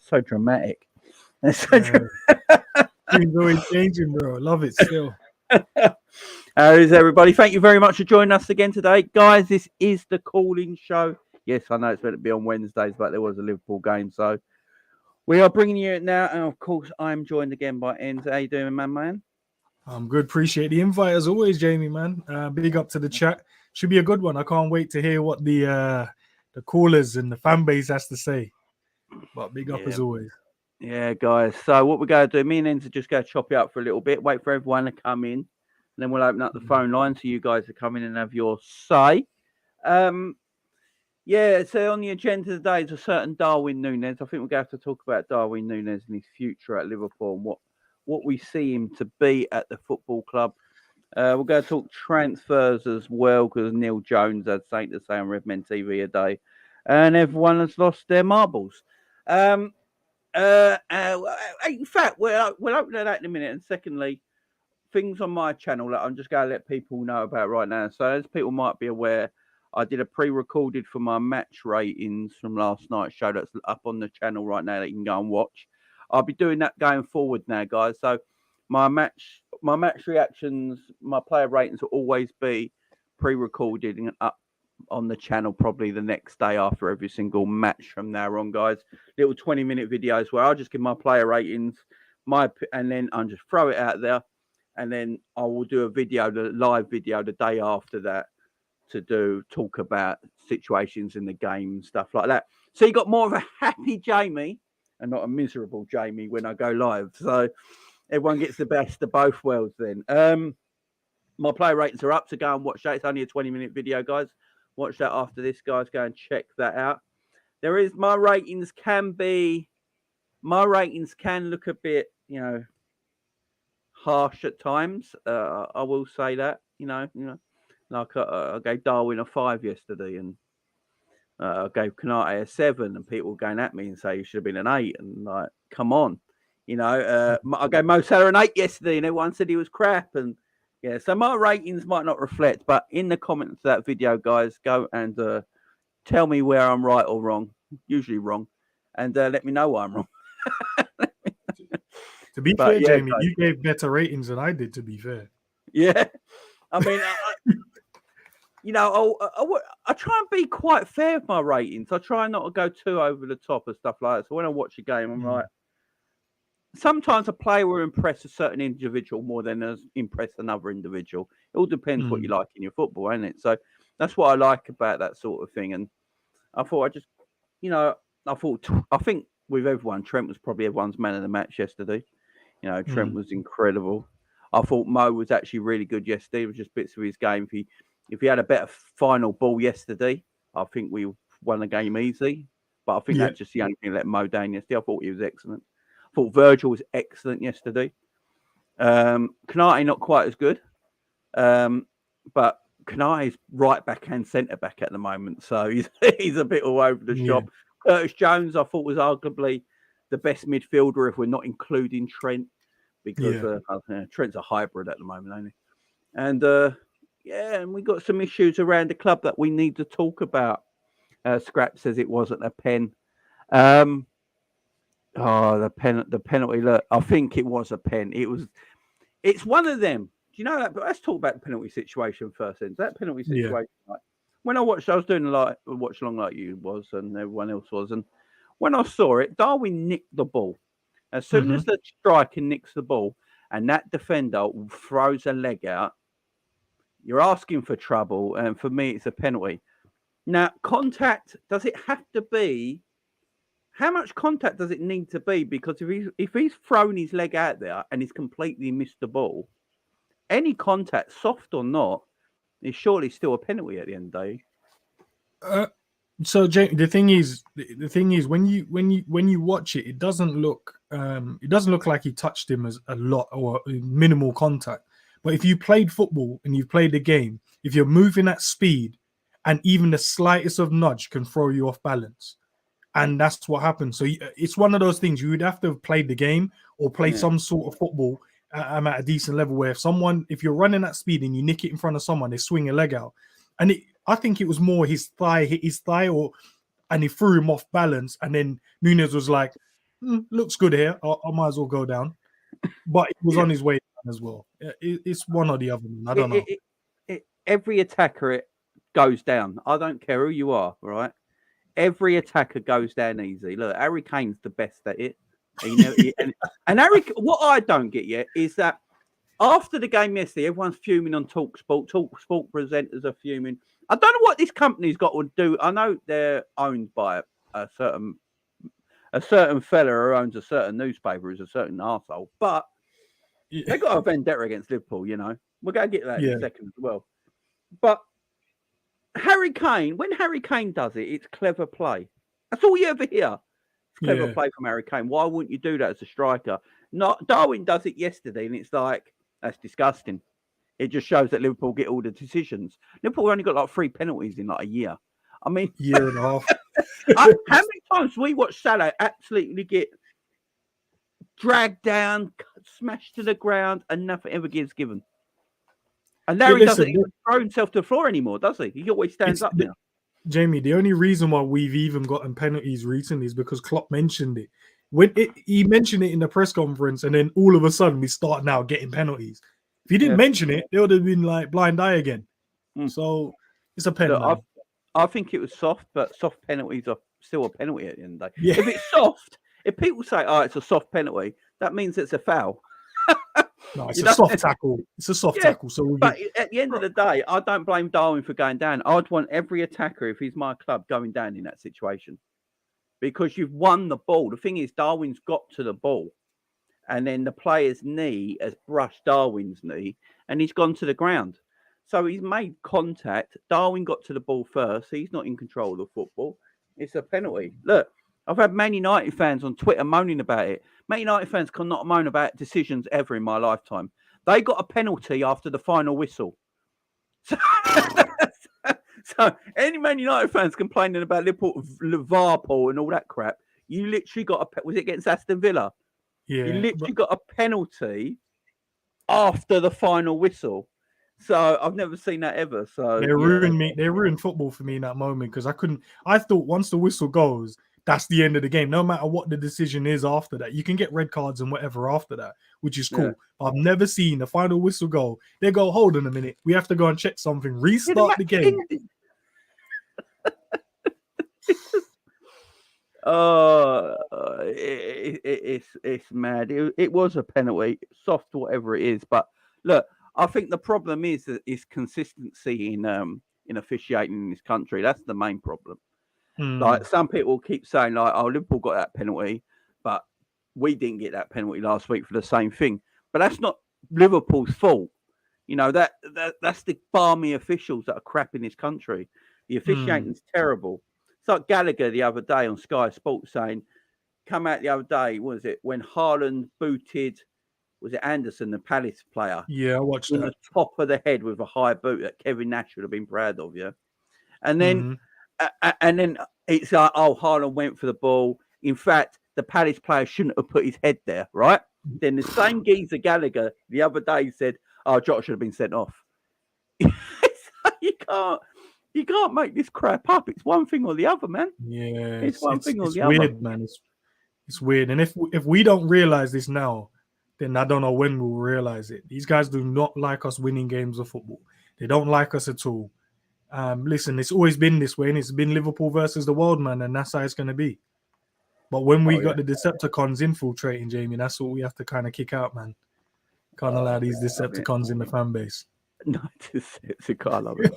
so dramatic. That's so Yeah. Things always changing, bro. Love it still. How is everybody? Thank you very much for joining us again today. Guys, this is the Call-In Show. Yes, I know it's meant to be on Wednesdays, but there was a Liverpool game, so we are bringing you it now. And, of course, I'm joined again by Enz. How you doing, man? I'm good. Appreciate the invite as always, Jamie, man. Big up to the chat. Should be a good one. I can't wait to hear what the callers and the fan base has to say. But big up as always. Yeah, guys. So what we're going to do, me and Enz are just going to chop it up for a little bit, wait for everyone to come in, and then we'll open up the phone line so you guys to come in and have your say. Yeah, so on the agenda today is a certain Darwin Nunez. I think we're going to have to talk about Darwin Nunez and his future at Liverpool and what we see him to be at the football club. We're going to talk transfers as well because Neil Jones had something to say on Redmen TV a day, and everyone has lost their marbles. In fact, we'll open that in a minute. And secondly, things on my channel that I'm just going to let people know about right now. So as people might be aware, I did a pre-recorded for my match ratings from last night's show that's up on the channel right now that you can go and watch. I'll be doing that going forward now, guys. So my match reactions, my player ratings will always be pre-recorded and up on the channel probably the next day after every single match from now on, guys. Little 20-minute videos where I'll just give my player ratings, and then I'll just throw it out there, and then I will do a video, the live video, the day after that to talk about situations in the game and stuff like that. So you got more of a happy Jamie and not a miserable Jamie when I go live. So everyone gets the best of both worlds then. My player ratings are up, so go and watch that. It's only a 20-minute video, guys. Watch that after this, guys. Go and check that out. My ratings can look a bit, harsh at times. I will say that, like I gave Darwin a 5 yesterday, and I gave Kanate a 7, and people were going at me and say you should have been an 8, and like, come on, I gave Mo Salah an 8 yesterday, and everyone said he was crap, and yeah, so my ratings might not reflect, but in the comments of that video, guys, go and tell me where I'm right or wrong, usually wrong, and let me know why I'm wrong. To be fair, Jamie, you gave better ratings than I did, to be fair. Yeah. I mean, I try and be quite fair with my ratings. I try not to go too over the top and stuff like that. So when I watch a game, I'm like, sometimes a player will impress a certain individual more than impress another individual. It all depends what you like in your football, ain't it? So that's what I like about that sort of thing. And I thought I think with everyone, Trent was probably everyone's man of the match yesterday. Trent was incredible. I thought Mo was actually really good yesterday. It was just bits of his game. If he had a better final ball yesterday, I think we won the game easy. But I think that's just the only thing that let Mo down yesterday. I thought he was excellent. I thought Virgil was excellent yesterday. Kanate not quite as good. But Kanate's right back and centre back at the moment. So he's a bit all over the shop. Curtis Jones, I thought, was arguably the best midfielder if we're not including Trent. Because Trent's a hybrid at the moment, ain't he? And and we got some issues around the club that we need to talk about. Scrap says it wasn't a pen. The penalty. Look, I think it was a pen. It's one of them. Do you know that? But let's talk about the penalty situation first. Then that penalty situation. Like, when I watched, I was doing a watch along like you was and everyone else was, and when I saw it, Darwin nicked the ball. As soon as the striker nicks the ball and that defender throws a leg out, you're asking for trouble. And for me, it's a penalty. Now, contact, does it have to be? How much contact does it need to be? Because if he's thrown his leg out there and he's completely missed the ball, any contact, soft or not, is surely still a penalty at the end of the day. So, Jamie, the thing is, when you watch it, it doesn't look like he touched him as a lot or minimal contact. But if you played football and you've played the game, if you're moving at speed, and even the slightest of nudge can throw you off balance, and that's what happened. So it's one of those things you would have to have played the game or play some sort of football at a decent level. Where if you're running at speed and you nick it in front of someone, they swing a leg out, and I think it was more his thigh hit his thigh, and he threw him off balance. And then Nunez was like, looks good here. I might as well go down. But he was on his way down as well. It's one or the other. Man. I don't know. Every attacker it goes down. I don't care who you are, right? Every attacker goes down easy. Look, Harry Kane's the best at it. And Harry, what I don't get yet is that after the game yesterday, everyone's fuming on TalkSport. TalkSport presenters are fuming. I don't know what this company's got to do. I know they're owned by a certain fella who owns a certain newspaper, who's a certain arsehole, but they got a vendetta against Liverpool. We're going to get that in a second as well. But Harry Kane, when Harry Kane does it, it's clever play. That's all you ever hear. It's clever play from Harry Kane. Why wouldn't you do that as a striker? Darwin does it yesterday, and it's like, that's disgusting. It just shows that Liverpool get all the decisions. Liverpool only got like 3 penalties in like a year. I mean, year and a half. How many times we watch Salah absolutely get dragged down, smashed to the ground, and nothing ever gets given? And now he doesn't even throw himself to the floor anymore, does he? He always stands up now. Jamie, the only reason why we've even gotten penalties recently is because Klopp mentioned it. He mentioned it in the press conference, and then all of a sudden we start now getting penalties. If he didn't mention it, they would have been like blind eye again. So it's a penalty. I think it was soft, but soft penalties are still a penalty at the end of the day. Yeah. If it's soft, if people say, "Oh, it's a soft penalty," that means it's a foul. No, it's a soft tackle. It's a soft tackle. But at the end of the day, I don't blame Darwin for going down. I'd want every attacker, if he's my club, going down in that situation, because you've won the ball. The thing is, Darwin's got to the ball, and then the player's knee has brushed Darwin's knee, and he's gone to the ground. So he's made contact. Darwin got to the ball first. He's not in control of the football. It's a penalty. Look, I've had Man United fans on Twitter moaning about it. Man United fans cannot moan about decisions ever in my lifetime. They got a penalty after the final whistle. So any Man United fans complaining about Liverpool and all that crap, you literally got was it against Aston Villa? Yeah. You literally got a penalty after the final whistle. So I've never seen that ever. So they ruined me. They ruined football for me in that moment because I thought once the whistle goes, that's the end of the game. No matter what the decision is after that, you can get red cards and whatever after that, which is cool. Yeah. But I've never seen the final whistle go. They go, hold on a minute, we have to go and check something. Restart the game. It's mad. It was a penalty, soft, whatever it is. But look. I think the problem is consistency in officiating in this country. That's the main problem. Like some people keep saying, like, "Oh, Liverpool got that penalty, but we didn't get that penalty last week for the same thing." But that's not Liverpool's fault. That's the balmy officials that are crap in this country. The officiating's terrible. It's like Gallagher the other day on Sky Sports saying, "Come out the other day, what was it when Haaland booted?" Was it Anderson, the Palace player? Yeah, I watched that. The top of the head with a high boot that Kevin Nash would have been proud of, yeah. And then, it's like, oh, Haaland went for the ball. In fact, the Palace player shouldn't have put his head there, right? Then the same geezer Gallagher the other day said, "Oh, Jota should have been sent off." You can't make this crap up. It's one thing or the other, man. Yeah, it's one thing or the weird, other, man. It's weird, and if we don't realize this now, then I don't know when we'll realize it. These guys do not like us winning games of football. They don't like us at all. Listen, it's always been this way, and it's been Liverpool versus the world, man, and that's how it's going to be. But when we got the Decepticons infiltrating, Jamie, that's what we have to kind of kick out, man. Can't allow these Decepticons in the fan base. No, Decepticon, I love it.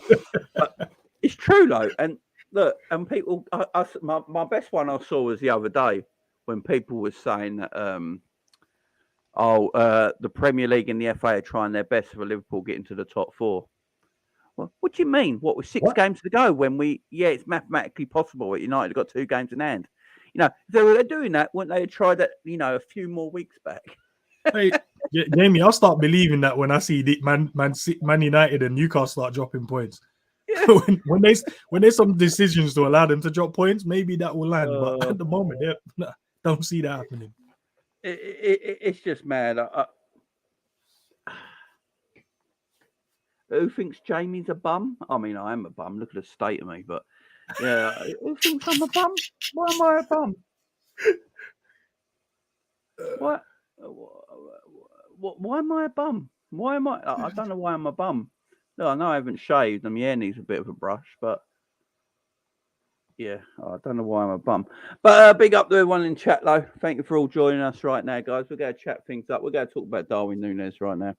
But it's true, though. And look, and people, my best one I saw was the other day when people were saying that, the Premier League and the FA are trying their best for Liverpool getting to the top 4. Well, what do you mean? What, with 6 games to go when it's mathematically possible at United got 2 games in hand. If they were doing that, wouldn't they have tried that, a few more weeks back? Hey, Jamie, I'll start believing that when I see the Man United and Newcastle start dropping points. Yeah. when there's some decisions to allow them to drop points, maybe that will land. But at the moment, don't see that happening. It's just mad. Who thinks Jamie's a bum? I mean, I am a bum. Look at the state of me. But yeah, who thinks I'm a bum? Why am I a bum? What? Why am I a bum? Why am I? I don't know why I'm a bum. No, I know I haven't shaved and my hair needs a bit of a brush, but yeah, I don't know why I'm a bum. But big up to everyone in chat, though. Thank you for all joining us right now, guys. We're going to chat things up. We're going to talk about Darwin Nunez right now.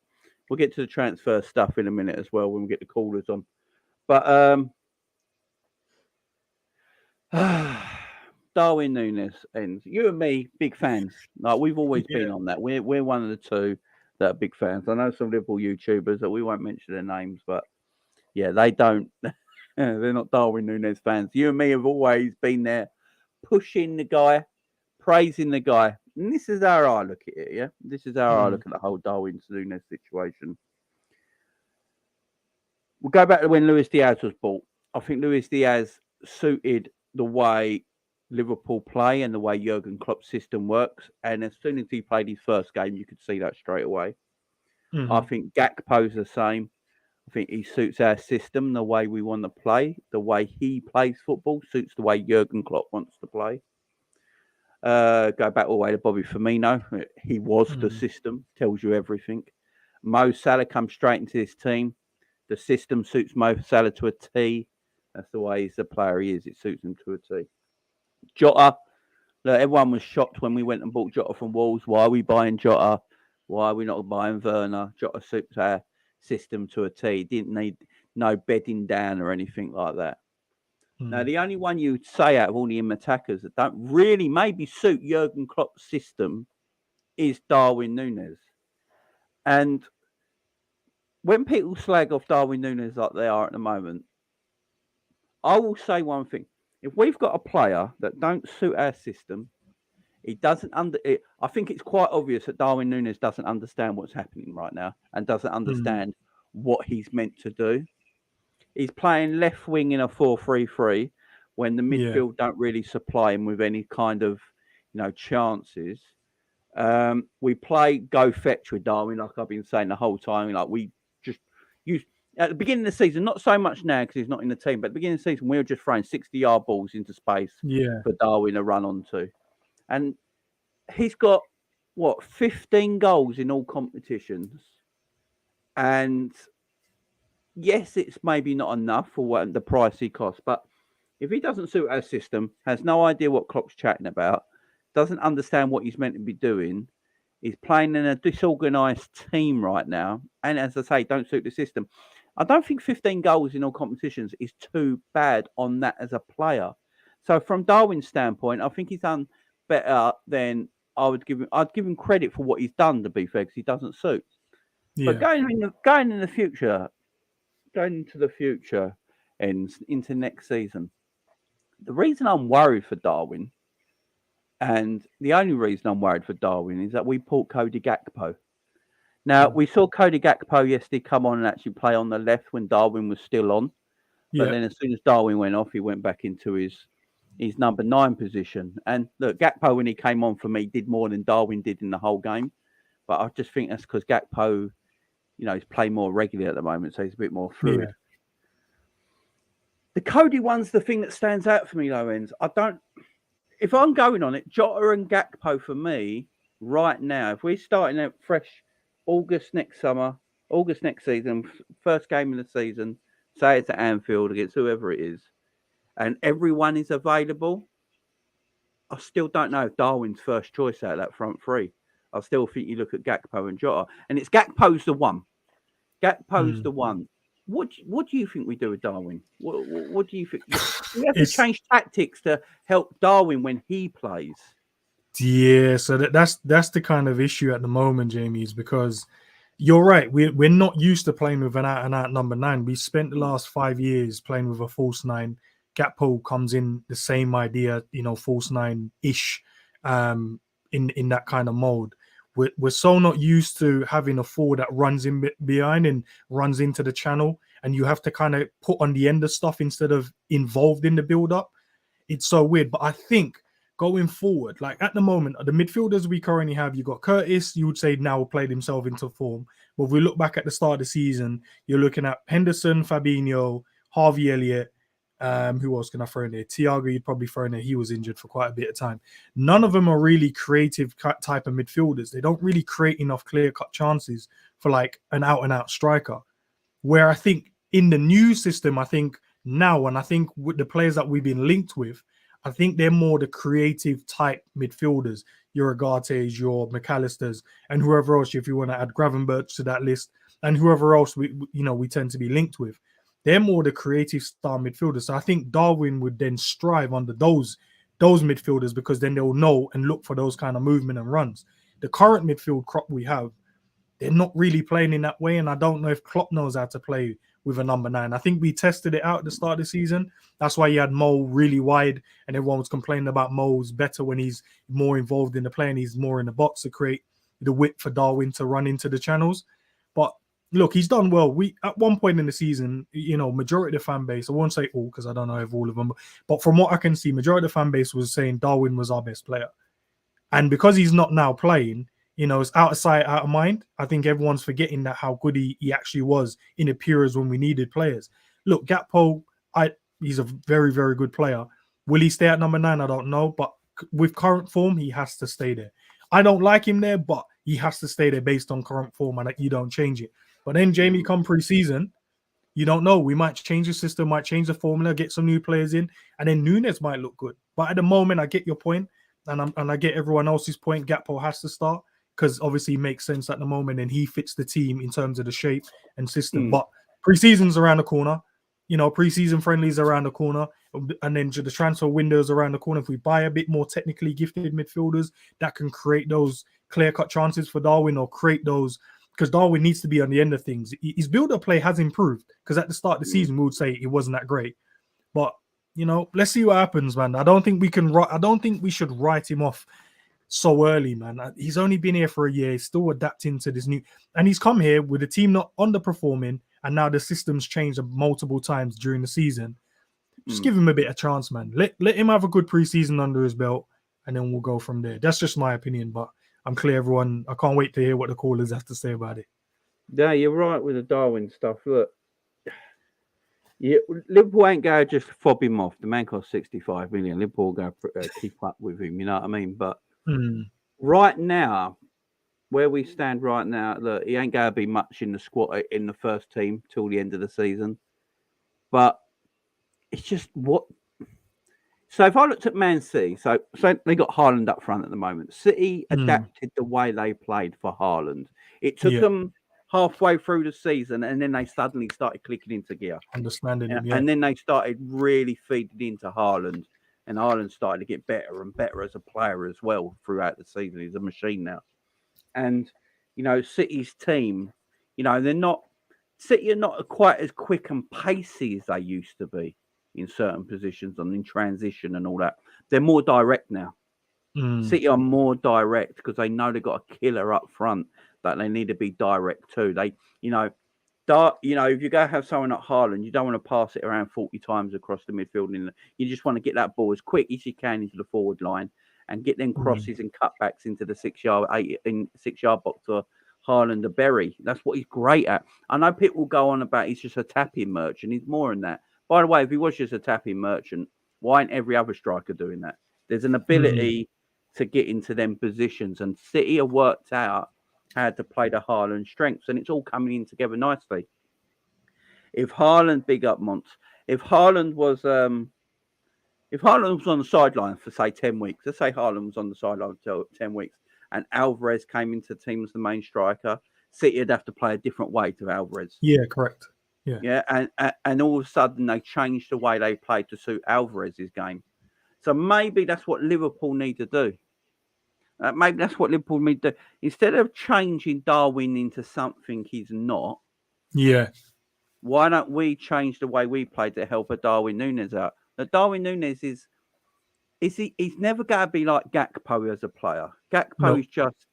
We'll get to the transfer stuff in a minute as well when we get the callers on. But Darwin Nunez ends. You and me, big fans. Like we've always been on that. We're one of the two that are big fans. I know some Liverpool YouTubers that we won't mention their names, but yeah, they don't. They're not Darwin Nunez fans. You and me have always been there, pushing the guy, praising the guy. And this is how I look at it. Yeah, this is how I look at the whole Darwin Nunez situation. We'll go back to when Luis Diaz was bought. I think Luis Diaz suited the way Liverpool play and the way Jurgen Klopp's system works. And as soon as he played his first game, you could see that straight away. I think Gakpo's the same. I think he suits our system, the way we want to play, the way he plays football suits the way Jurgen Klopp wants to play. Go back all the way to Bobby Firmino. He was the system, tells you everything. Mo Salah comes straight into this team. The system suits Mo Salah to a T. That's the way he's the player he is. It suits him to a T. Jota. Look, everyone was shocked when we went and bought Jota from Wolves. Why are we buying Jota? Why are we not buying Werner? Jota suits our system to a T. Didn't need no bedding down or anything like that. Now, the only one you'd say out of all the attackers that don't really maybe suit Jurgen Klopp's system is Darwin Nunez. And when people slag off Darwin Nunez like they are at the moment, I will say one thing. If we've got a player that don't suit our system, he doesn't I think it's quite obvious that Darwin Nunez doesn't understand what's happening right now and doesn't understand what he's meant to do. He's playing left wing in a 4-3-3 when the midfield don't really supply him with any kind of, chances. We play go fetch with Darwin, like I've been saying the whole time. Like we just use at the beginning of the season, not so much now because he's not in the team, but at the beginning of the season, we were just throwing 60-yard balls into space for Darwin to run onto. And he's got, 15 goals in all competitions. And yes, it's maybe not enough for what the price he costs, but if he doesn't suit our system, has no idea what Klopp's chatting about, doesn't understand what he's meant to be doing, he's playing in a disorganised team right now, and as I say, don't suit the system. I don't think 15 goals in all competitions is too bad on that as a player. So from Darwin's standpoint, I think he's done better than I'd give him credit for what he's done, to be fair, because he doesn't suit. But going into the future and into next season, the reason I'm worried for Darwin, and the only reason I'm worried for Darwin, is that we bought Cody Gakpo. Now, we saw Cody Gakpo yesterday come on and actually play on the left when Darwin was still on. But then as soon as Darwin went off, he went back into his number 9 position. And look, Gakpo, when he came on for me, did more than Darwin did in the whole game. But I just think that's because Gakpo, he's playing more regularly at the moment, so he's a bit more fluid. Yeah. The Cody one's the thing that stands out for me, though, Enz. If I'm going on it, Jota and Gakpo for me right now, if we're starting out fresh August next season, first game of the season, say it's at Anfield against whoever it is, and everyone is available, I still don't know if Darwin's first choice out of that front three. I still think you look at Gakpo and Jota, and it's Gakpo's the one. Gakpo's the one. What do you think we do with Darwin? What do you think? We have to change tactics to help Darwin when he plays. Yeah, so that's the kind of issue at the moment, Jamie, is because you're right. We're not used to playing with an out-and-out number 9. We spent the last 5 years playing with a false 9. Gakpo comes in the same idea, false 9-ish, in that kind of mode. We're so not used to having a forward that runs in behind and runs into the channel, and you have to kind of put on the end of stuff instead of involved in the build-up. It's so weird, but I think going forward, like at the moment, the midfielders we currently have, you got Curtis, you would say now played himself into form. But if we look back at the start of the season, you're looking at Henderson, Fabinho, Harvey Elliott, Who else can I throw in there? Thiago, you'd probably throw in there. He was injured for quite a bit of time. None of them are really creative type of midfielders. They don't really create enough clear-cut chances for like an out-and-out striker. Where I think in the new system, I think now, and I think with the players that we've been linked with, I think they're more the creative type midfielders. Your Agates, your McAllisters, and whoever else, if you want to add Gravenberch to that list, and whoever else we tend to be linked with. They're more the creative style midfielders. So I think Darwin would then strive under those midfielders because then they'll know and look for those kind of movement and runs. The current midfield crop we have, they're not really playing in that way. And I don't know if Klopp knows how to play with a number 9. I think we tested it out at the start of the season. That's why you had Mo really wide and everyone was complaining about Mo's better when he's more involved in the play and he's more in the box to create the width for Darwin to run into the channels. But look, he's done well. We at one point in the season, majority of the fan base, I won't say all because I don't know if all of them, but from what I can see, majority of the fan base was saying Darwin was our best player. And because he's not now playing, it's out of sight, out of mind. I think everyone's forgetting that how good he actually was in the periods when we needed players. Look, Gakpo, he's a very, very good player. Will he stay at number 9? I don't know. But with current form, he has to stay there. I don't like him there, but he has to stay there based on current form and you don't change it. But then Jamie, come pre-season, you don't know. We might change the system, might change the formula, get some new players in, and then Nunez might look good. But at the moment, I get your point, and I get everyone else's point. Gakpo has to start because obviously it makes sense at the moment, and he fits the team in terms of the shape and system. But pre-season's around the corner. Pre-season friendlies around the corner, and then the transfer windows around the corner. If we buy a bit more technically gifted midfielders that can create those clear-cut chances for Darwin or create those, because Darwin needs to be on the end of things. His build-up play has improved because at the start of the season, we would say it wasn't that great. But, let's see what happens, man. I don't think we should write him off so early, man. He's only been here for a year. He's still adapting to this new... And he's come here with a team not underperforming, and now the system's changed multiple times during the season. Just give him a bit of chance, man. Let him have a good preseason under his belt, and then we'll go from there. That's just my opinion, but I'm clear everyone... I can't wait to hear what the callers have to say about it. Yeah, you're right with the Darwin stuff. Look, Liverpool ain't going to just fob him off. The man costs 65 million. Liverpool go keep up with him, you know what I mean? But right now, where we stand right now, look, he ain't going to be much in the squad in the first team till the end of the season. But it's just what... So if I looked at Man City, so they got Haaland up front at the moment. City adapted the way they played for Haaland. It took them halfway through the season, and then they suddenly started clicking into gear. Understanding him, And then they started really feeding into Haaland, and Haaland started to get better and better as a player as well throughout the season. He's a machine now. And, City's team, City are not quite as quick and pacey as they used to be in certain positions and in transition and all that. They're more direct now. City are more direct because they know they've got a killer up front that they need to be direct too. They, if you go have someone at Haaland, you don't want to pass it around 40 times across the midfield. You just want to get that ball as quick as you can into the forward line and get them crosses and cutbacks into the 6-yard box to Haaland to bury. That's what he's great at. I know people go on about he's just a tapping merchant. He's more than that. By the way, if he was just a tapping merchant, why ain't every other striker doing that? There's an ability to get into them positions, and City have worked out how to play the Haaland strengths, and it's all coming in together nicely. If Haaland, big up Monts, if Haaland was on the sideline for say 10 weeks, let's say Haaland was on the sideline for 10 weeks, and Alvarez came into the team as the main striker, City would have to play a different way to Alvarez. Yeah, correct. Yeah, and all of a sudden they changed the way they played to suit Alvarez's game. So maybe that's what Liverpool need to do. Maybe that's what Liverpool need to do. Instead of changing Darwin into something he's not, why don't we change the way we play to help a Darwin Nunez out? Now, Darwin Nunez he's never going to be like Gakpo as a player. Gakpo is just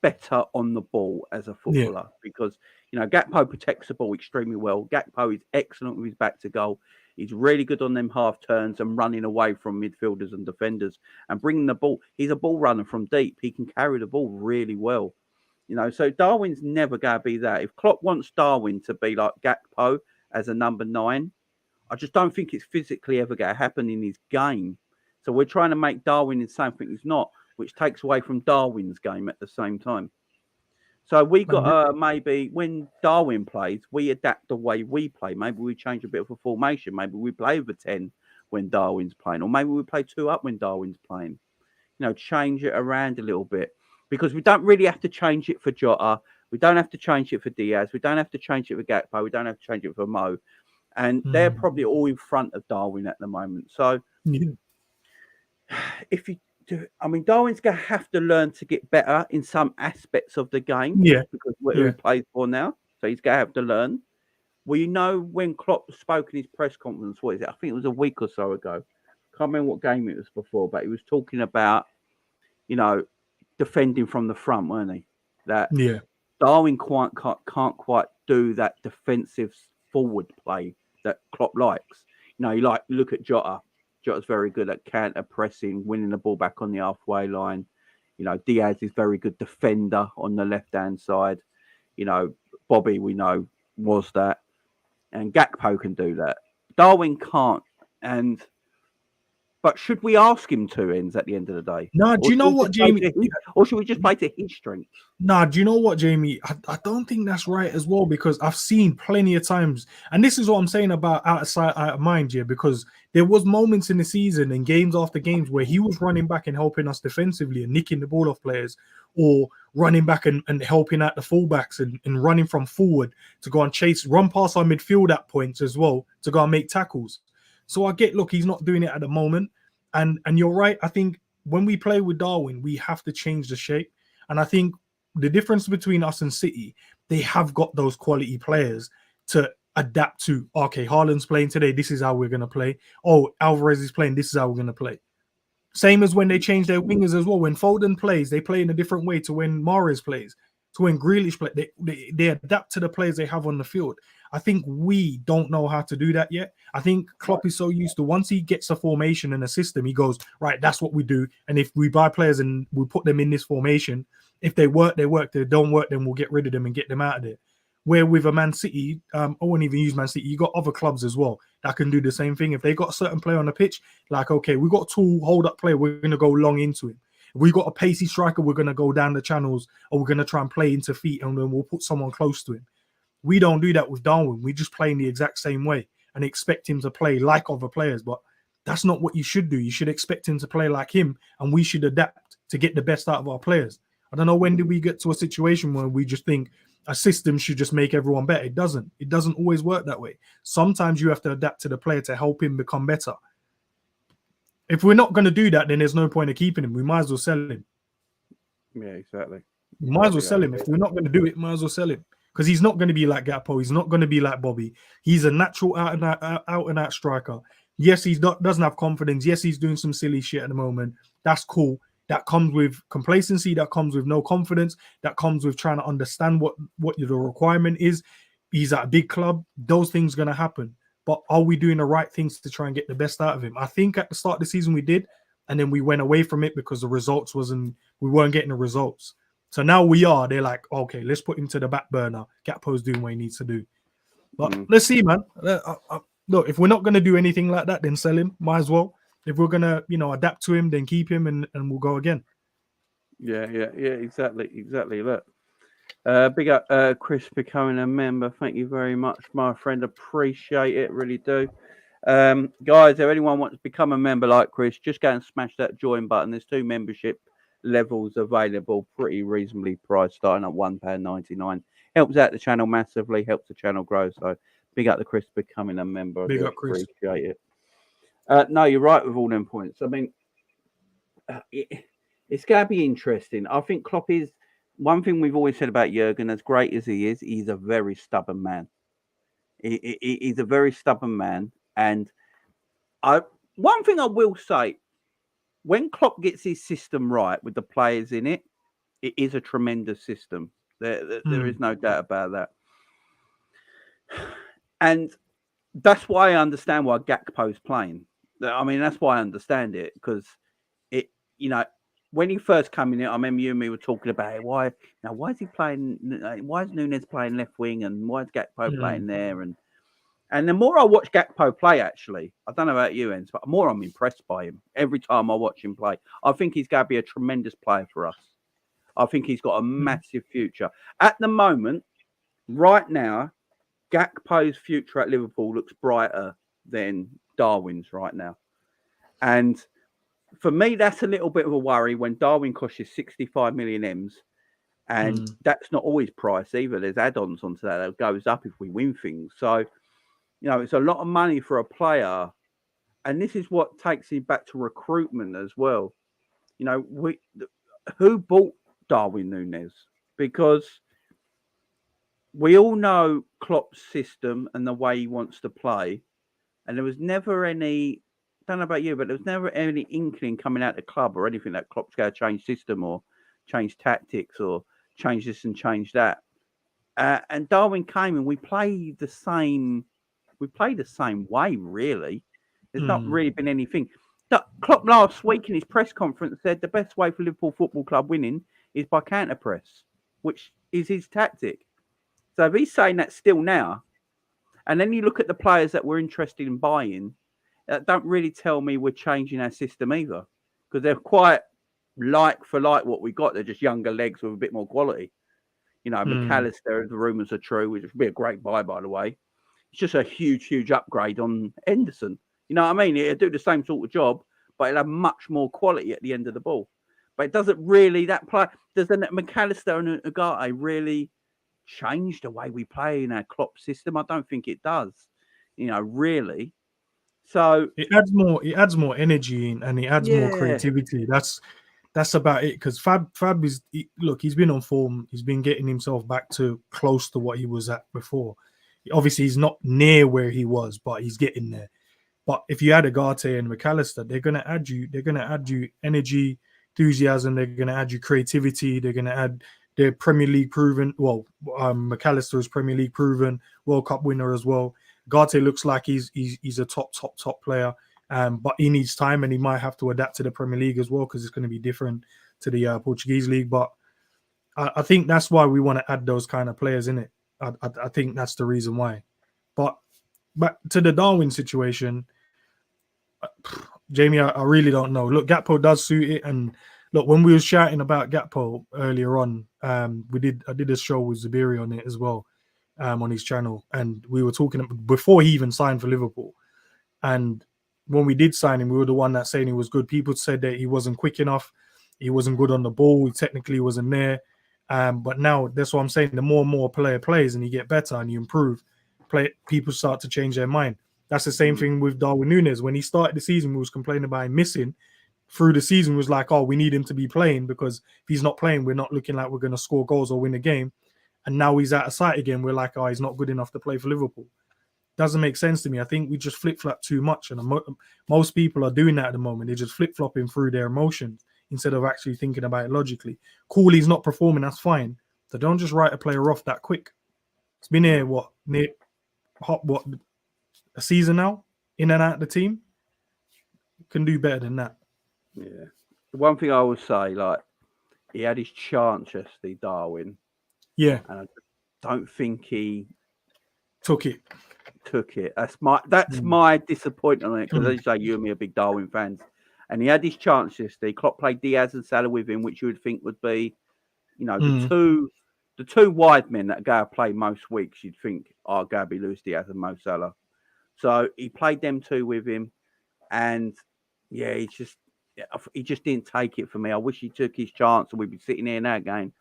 better on the ball as a footballer because Gakpo protects the ball extremely well. Gakpo is excellent with his back to goal. He's really good on them half turns and running away from midfielders and defenders and bringing the ball. He's a ball runner from deep. He can carry the ball really well. So Darwin's never going to be that. If Klopp wants Darwin to be like Gakpo as a number 9, I just don't think it's physically ever going to happen in his game. So we're trying to make Darwin the same thing he's not, which takes away from Darwin's game at the same time. So we got maybe when Darwin plays, we adapt the way we play. Maybe we change a bit of a formation. Maybe we play over 10 when Darwin's playing, or maybe we play 2 up when Darwin's playing. Change it around a little bit, because we don't really have to change it for Jota. We don't have to change it for Diaz. We don't have to change it for Gakpo. We don't have to change it for Mo. And they're probably all in front of Darwin at the moment. So if you do, I mean, Darwin's going to have to learn to get better in some aspects of the game. Yeah. Because who he plays for now. So he's going to have to learn. Well, when Klopp spoke in his press conference, what is it? I think it was a week or so ago. Can't remember what game it was before, but he was talking about, defending from the front, weren't he? That Darwin can't quite do that defensive forward play that Klopp likes. You look at Jota. Jota's very good at counter pressing, winning the ball back on the halfway line. Diaz is very good defender on the left hand side. Bobby, we know, was that, and Gakpo can do that. Darwin can't, but should we ask him to ends at the end of the day? No, do you know what, Jamie? Or should we just play to his strengths? No, do you know what, Jamie? I don't think that's right as well, because I've seen plenty of times, and this is what I'm saying about out of sight, out of mind here, because there was moments in the season and games after games where he was running back and helping us defensively and nicking the ball off players, or running back and helping out the fullbacks and running from forward to go and run past our midfield at points as well to go and make tackles. So I get, look, he's not doing it at the moment. And you're right. I think when we play with Darwin, we have to change the shape. And I think the difference between us and City, they have got those quality players to adapt to. Okay, Haaland's playing today. This is how we're going to play. Oh, Alvarez is playing. This is how we're going to play. Same as when they change their wingers as well. When Foden plays, they play in a different way to when Mahrez plays, to when Grealish plays. They adapt to the players they have on the field. I think we don't know how to do that yet. I think Klopp is so used to, once he gets a formation and a system, he goes, right, that's what we do. And if we buy players and we put them in this formation, if they work, they work. If they don't work, then we'll get rid of them and get them out of there. Where with a Man City, I won't even use Man City, you got other clubs as well that can do the same thing. If they got a certain player on the pitch, like, okay, we got two hold-up player, we're going to go long into him. If we got a pacey striker, we're going to go down the channels, or we're going to try and play into feet, and then we'll put someone close to him. We don't do that with Darwin. We just play in the exact same way and expect him to play like other players. But that's not what you should do. You should expect him to play like him, and we should adapt to get the best out of our players. I don't know, when did we get to a situation where we just think a system should just make everyone better? It doesn't. It doesn't always work that way. Sometimes you have to adapt to the player to help him become better. If we're not going to do that, then there's no point of keeping him. We might as well sell him. Yeah, exactly. We might as well sell him. If we're not going to do it, might as well sell him. Because he's not going to be like Gakpo. He's not going to be like Bobby. He's a natural out and out striker. Yes, he doesn't have confidence. Yes, he's doing some silly shit at the moment. That's cool. That comes with complacency. That comes with no confidence. That comes with trying to understand what the requirement is. He's at a big club. Those things are going to happen. But are we doing the right things to try and get the best out of him? I think at the start of the season we did, and then we went away from it because the results we weren't getting the results. So now we are. They're like, okay, let's put him to the back burner. Gakpo's doing what he needs to do. But let's see, man. Look, if we're not going to do anything like that, then sell him. Might as well. If we're going to, adapt to him, then keep him and we'll go again. Yeah, exactly. Look, big up Chris becoming a member. Thank you very much, my friend. Appreciate it. Really do. Guys, if anyone wants to become a member like Chris, just go and smash that join button. There's 2 membership levels available, pretty reasonably priced, starting at £1.99. Helps out the channel massively, helps the channel grow. So big up to Chris becoming a member. Big up, Chris. Appreciate it. No, you're right with all them points. I mean, it's going to be interesting. I think Klopp is, one thing we've always said about Jurgen, as great as he is, he's a very stubborn man. He's a very stubborn man. And one thing I will say, when Klopp gets his system right with the players in it, it is a tremendous system. There is no doubt about that. And that's why I understand why Gakpo's playing. I mean, that's why I understand it, because when he first came in, I remember you and me were talking about it. Why is he playing? Why is Nunez playing left wing, and why is Gakpo playing there? And the more I watch Gakpo play, actually, I don't know about you, Enz, but the more I'm impressed by him every time I watch him play. I think he's going to be a tremendous player for us. I think he's got a massive future. At the moment, right now, Gakpo's future at Liverpool looks brighter than Darwin's right now. And for me, that's a little bit of a worry when Darwin costs you 65 million M's. And that's not always price either. There's add-ons onto that goes up if we win things. So, it's a lot of money for a player. And this is what takes me back to recruitment as well. Who bought Darwin Nunez? Because we all know Klopp's system and the way he wants to play. And there was never any, I don't know about you, but there was never any inkling coming out of the club or anything that Klopp's going to change system or change tactics or change this and change that. And Darwin came and we played the same way, really. There's not really been anything. Klopp last week in his press conference said the best way for Liverpool Football Club winning is by counter press, which is his tactic. So if he's saying that still now, and then you look at the players that we're interested in buying, that don't really tell me we're changing our system either, because they're quite like for like what we got. They're just younger legs with a bit more quality. McAllister, if the rumours are true, which would be a great buy, by the way. It's just a huge upgrade on Henderson. You know what I mean? He'll do the same sort of job, but he'll have much more quality at the end of the ball. But it doesn't really, doesn't McAllister and Ugarte really change the way we play in our Klopp system? I don't think it does, really. So it adds more energy and it adds more creativity. That's about it. Because Fab is, look, he's been on form. He's been getting himself back to close to what he was at before. Obviously, he's not near where he was, but he's getting there. But if you add Ugarte and McAllister, they're going to add you energy, enthusiasm. They're going to add you creativity. They're going to add their Premier League proven. Well, McAllister is Premier League proven, World Cup winner as well. Ugarte looks like he's a top player, but he needs time and he might have to adapt to the Premier League as well because it's going to be different to the Portuguese league. But I think that's why we want to add those kind of players in it. I think that's the reason why. But to the Darwin situation, Jamie, I really don't know. Look, Gakpo does suit it. And look, when we were shouting about Gakpo earlier on, I did a show with Zabiri on it as well, on his channel. And we were talking before he even signed for Liverpool. And when we did sign him, we were the one that saying he was good. People said that he wasn't quick enough. He wasn't good on the ball. He technically wasn't there. But now that's what I'm saying. The more and more a player plays and you get better and you improve, people start to change their mind. That's the same thing with Darwin Nunez. When he started the season, we was complaining about him missing. Through the season, was like, oh, we need him to be playing because if he's not playing, we're not looking like we're going to score goals or win a game. And now he's out of sight again. We're like, oh, he's not good enough to play for Liverpool. Doesn't make sense to me. I think we just flip-flop too much. And most people are doing that at the moment. They're just flip-flopping through their emotions instead of actually thinking about it logically. Cool, he's not performing, that's fine. So don't just write a player off that quick. It's been here, a season now, in and out of the team. Can do better than that. Yeah. The one thing I would say, he had his chance yesterday, Darwin. Yeah. And I don't think he took it. That's my disappointment on it, because as you say, you and me are big Darwin fans. And he had his chance yesterday. Klopp played Diaz and Salah with him, which you would think would be, the two wide men that go play most weeks. You'd think are going to be Luis Diaz and Mo Salah. So he played them two with him, and he just didn't take it for me. I wish he took his chance, and we'd be sitting here now going,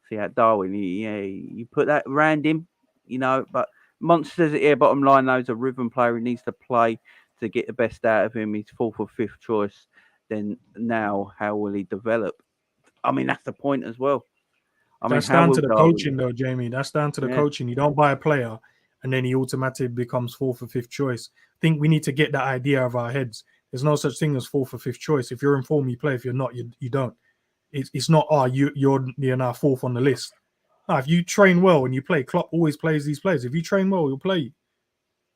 see how Darwin. You put that around him, But Monster says it here. Bottom line, though, he's a rhythm player. He needs to play to get the best out of him. He's fourth or fifth choice. Then now, how will he develop? I mean, that's the point as well. That's down to the coaching, though, Jamie. That's down to the coaching. You don't buy a player and then he automatically becomes fourth or fifth choice. I think we need to get that idea out of our heads. There's no such thing as fourth or fifth choice. If you're in form, you play. If you're not, you don't. It's not, you're now fourth on the list. No, if you train well and you play, Klopp always plays these players. If you train well, you'll play.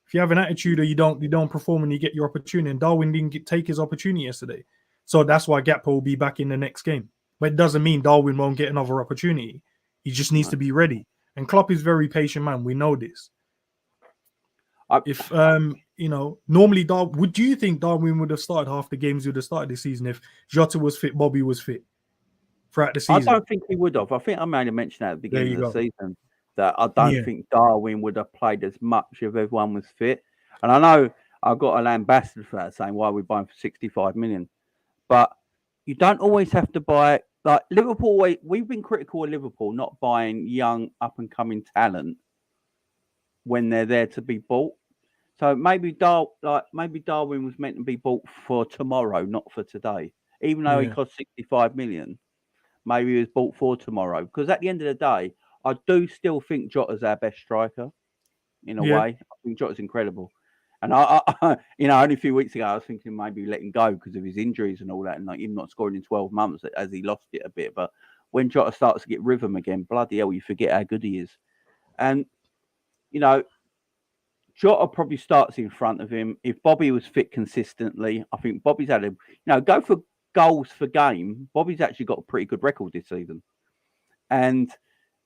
If you have an attitude or you don't perform and you get your opportunity, and Darwin didn't take his opportunity yesterday. So that's why Gakpo will be back in the next game. But it doesn't mean Darwin won't get another opportunity. He just needs to be ready. And Klopp is very patient man. We know this. If normally would you think Darwin would have started half the games he would have started this season if Jota was fit, Bobby was fit throughout the I season? don't think he would have. I think I made a mention at the There beginning you of the go. season that I don't think Darwin would have played as much if everyone was fit. And I know I got an ambassador for that saying, why are we buying for 65 million? But you don't always have to buy, like Liverpool. We've been critical of Liverpool not buying young, up and coming talent when they're there to be bought. So maybe Darwin was meant to be bought for tomorrow, not for today. Even though he cost 65 million, maybe he was bought for tomorrow. Because at the end of the day, I do still think Jota's our best striker in a way. I think Jota's incredible. And I only a few weeks ago, I was thinking maybe let him go because of his injuries and all that, and like him not scoring in 12 months as he lost it a bit. But when Jota starts to get rhythm again, bloody hell, you forget how good he is. And, Jota probably starts in front of him. If Bobby was fit consistently, I think Bobby's had go for goals for game. Bobby's actually got a pretty good record this season. And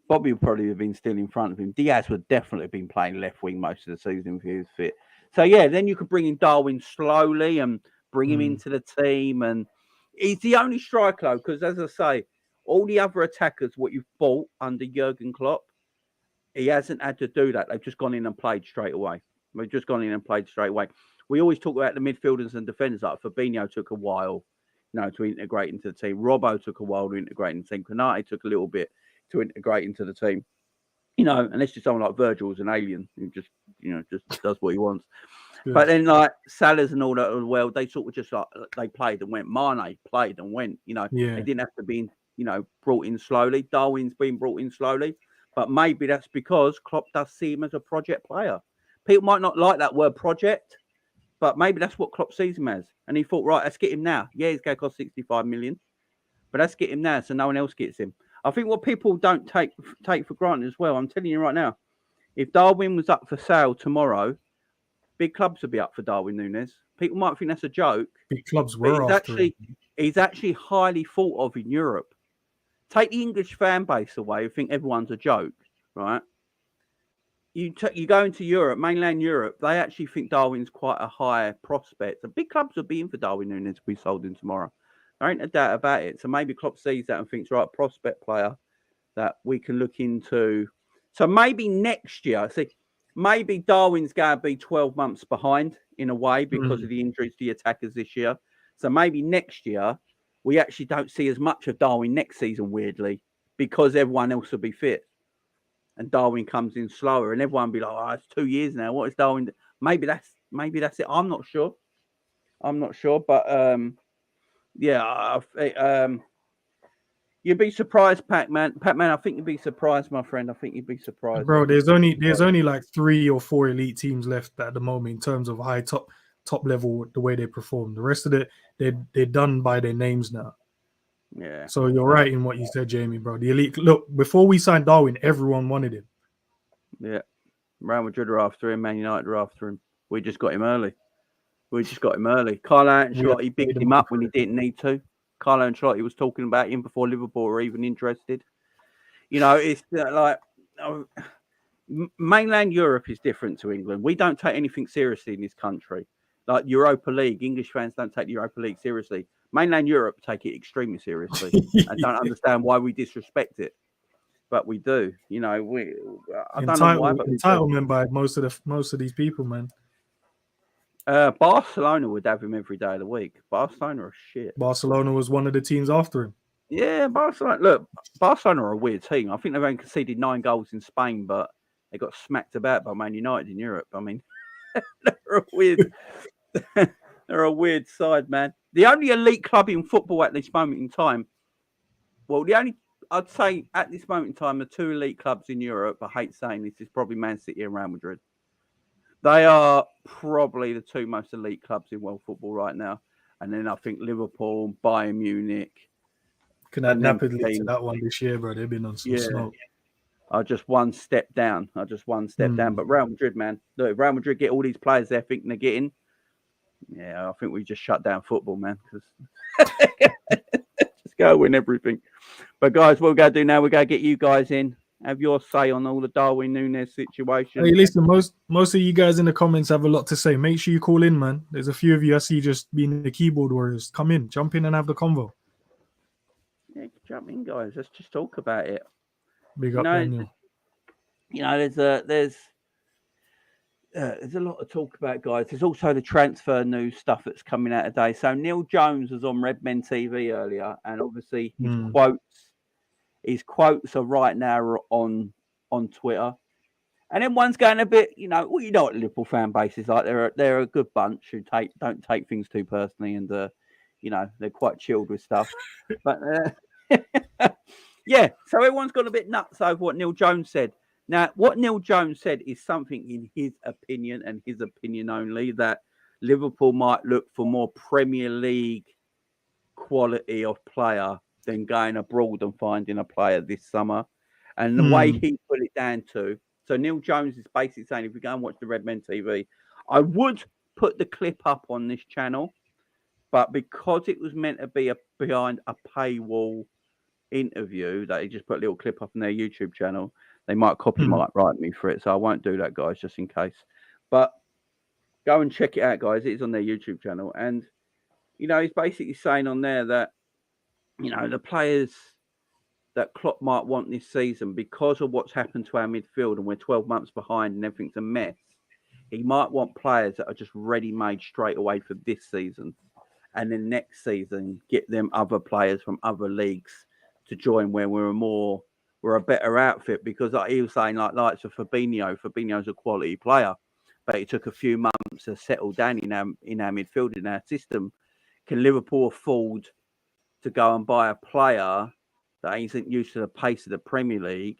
Bobby would probably have been still in front of him. Diaz would definitely have been playing left wing most of the season if he was fit. So, then you could bring in Darwin slowly and bring him into the team. And he's the only striker, though, because, as I say, all the other attackers, what you've bought under Jurgen Klopp, he hasn't had to do that. They've just gone in and played straight away. We always talk about the midfielders and defenders. Like Fabinho took a while, to integrate into the team. Robbo took a while to integrate into the team. Konate took a little bit to integrate into the team. Unless you're someone like Virgil's an alien who just does what he wants. Yeah. But then like Salah's and all that as well, they sort of just like they played and went. Mane played and went. They didn't have to be brought in slowly. Darwin's been brought in slowly. But maybe that's because Klopp does see him as a project player. People might not like that word project, but maybe that's what Klopp sees him as. And he thought, right, let's get him now. Yeah, he's going to cost 65 million, but let's get him now so no one else gets him. I think what people don't take for granted as well, I'm telling you right now, if Darwin was up for sale tomorrow, big clubs would be up for Darwin Nunez. People might think that's a joke. Big clubs were after him. He's actually highly thought of in Europe. Take the English fan base away. I think everyone's a joke, right? You go into Europe, mainland Europe, they actually think Darwin's quite a high prospect. The big clubs will be in for Darwin Nunez to be sold in tomorrow. There ain't a doubt about it. So maybe Klopp sees that and thinks, right, prospect player that we can look into. So maybe next year, maybe Darwin's going to be 12 months behind in a way because of the injuries to the attackers this year. So maybe next year, we actually don't see as much of Darwin next season, weirdly, because everyone else will be fit. And Darwin comes in slower and everyone will be like, oh, it's 2 years now. What is Darwin? Maybe that's it. I'm not sure. But you'd be surprised, Pac-Man. Pac-Man, I think you'd be surprised, my friend. I think you'd be surprised. Bro, there's only like 3 or 4 elite teams left at the moment in terms of high top level, the way they perform. The rest of it, they're done by their names now. Yeah. So you're right in what you said, Jamie, bro. The elite. Look, before we signed Darwin, everyone wanted him. Yeah. Real Madrid are after him. Man United are after him. We just got him early. Carlo Ancelotti bigged him up when he didn't need to. Carlo Ancelotti was talking about him before Liverpool were even interested. It's like mainland Europe is different to England. We don't take anything seriously in this country. Like Europa League, English fans don't take the Europa League seriously. Mainland Europe take it extremely seriously. I don't understand why we disrespect it, but we do. I don't know why. But entitlement by most of these people, man. Barcelona would have him every day of the week. Barcelona are shit. Barcelona was one of the teams after him. Yeah, Barcelona. Look, Barcelona are a weird team. I think they've only conceded 9 goals in Spain, but they got smacked about by Man United in Europe. I mean, they're a weird. They're a weird side, man. The only elite club in football at this moment in time. Well, I'd say at this moment in time, the 2 elite clubs in Europe. I hate saying this, is probably Man City and Real Madrid. They are probably the 2 most elite clubs in world football right now. And then I think Liverpool, Bayern Munich. Can add Napoli to that one this year, bro. They've been on some smoke. I just one step down. But Real Madrid, man. Look, if Real Madrid get all these players they're thinking they're getting, I think we just shut down football, man. Just go win everything. But guys, what we're going to do now, we're going to get you guys in. Have your say on all the Darwin Nunez situation. Hey, listen, most of you guys in the comments have a lot to say. Make sure you call in, man. There's a few of you I see just being the keyboard warriors. Come in, jump in, and have the convo. Yeah, jump in, guys. Let's just talk about it. Big You up, know, Daniel. there's a lot to talk about, guys. There's also the transfer news stuff that's coming out today. So Neil Jones was on Red Men TV earlier, and obviously his quotes are right now on Twitter. And then one's going a bit, you know what Liverpool fan base is like. They're a good bunch who don't take things too personally, and they're quite chilled with stuff. But yeah, so everyone's gone a bit nuts over what Neil Jones said. Now, what Neil Jones said is something in his opinion and his opinion only, that Liverpool might look for more Premier League quality of player than going abroad and finding a player this summer. And the way he put it down to, so Neil Jones is basically saying, if you go and watch the Red Men TV, I would put the clip up on this channel, but because it was meant to be behind a paywall interview, that he just put a little clip up on their YouTube channel, they might copyright me for it. So I won't do that, guys, just in case. But go and check it out, guys. It is on their YouTube channel. And, he's basically saying on there that, the players that Klopp might want this season, because of what's happened to our midfield and we're 12 months behind and everything's a mess, he might want players that are just ready-made straight away for this season. And then next season, get them other players from other leagues to join where we're a better outfit. Because like he was saying, like for Fabinho's a quality player, but it took a few months to settle down in our midfield, in our system. Can Liverpool afford to go and buy a player that isn't used to the pace of the Premier League,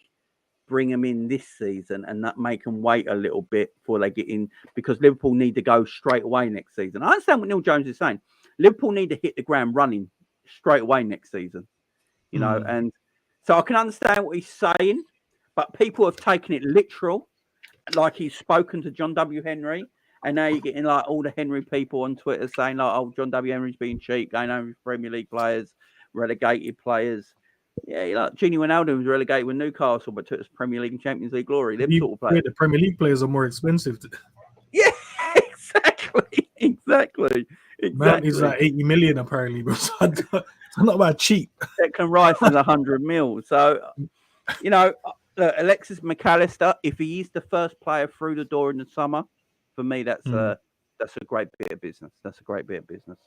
bring them in this season, and not make them wait a little bit before they get in? Because Liverpool need to go straight away next season. I understand what Neil Jones is saying. Liverpool need to hit the ground running straight away next season, and so I can understand what he's saying, but people have taken it literal, like he's spoken to John W. Henry, and now you're getting like all the Henry people on Twitter saying like, "Oh, John W. Henry's being cheap, going over with Premier League players, relegated players." Yeah, like Gini Wijnaldum was relegated with Newcastle, but took us Premier League and Champions League glory. Them sort of players. The Premier League players are more expensive. Yeah, exactly. Mount is like 80 million apparently, but it's not about cheap. Declan Rice is 100 mil. So, Alexis McAllister, if he is the first player through the door in the summer, for me, that's a great bit of business. That's a great bit of business.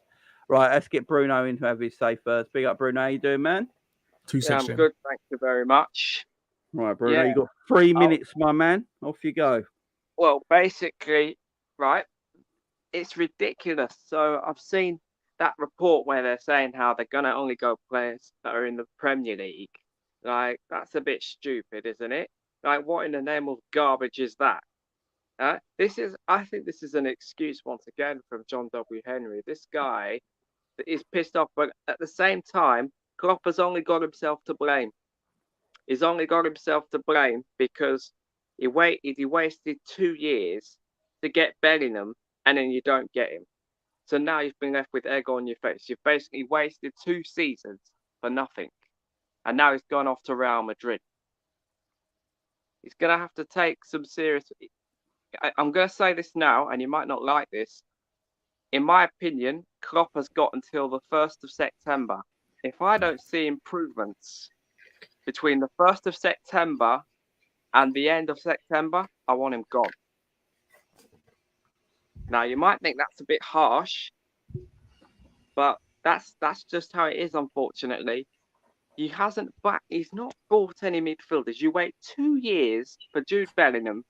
Right, let's get Bruno in to have his say first. Big up, Bruno. How you doing, man? I'm good. Thank you very much. Right, Bruno, you got 3 minutes, my man. Off you go. Well, basically, right, it's ridiculous. So I've seen that report where they're saying how they're going to only go players that are in the Premier League. Like, that's a bit stupid, isn't it? Like, what in the name of garbage is that? I think this is an excuse once again from John W. Henry. This guy is pissed off, but at the same time, Klopp has only got himself to blame. He's only got himself to blame because he wasted 2 years to get Bellingham, and then you don't get him. So now you've been left with egg on your face. You've basically wasted 2 seasons for nothing. And now he's gone off to Real Madrid. He's going to have to take some serious... I'm going to say this now, and you might not like this. In my opinion, Klopp has got until the 1st of September. If I don't see improvements between the 1st of September and the end of September, I want him gone. Now, you might think that's a bit harsh, but that's just how it is, unfortunately. He's not bought any midfielders. You wait 2 years for Jude Bellingham,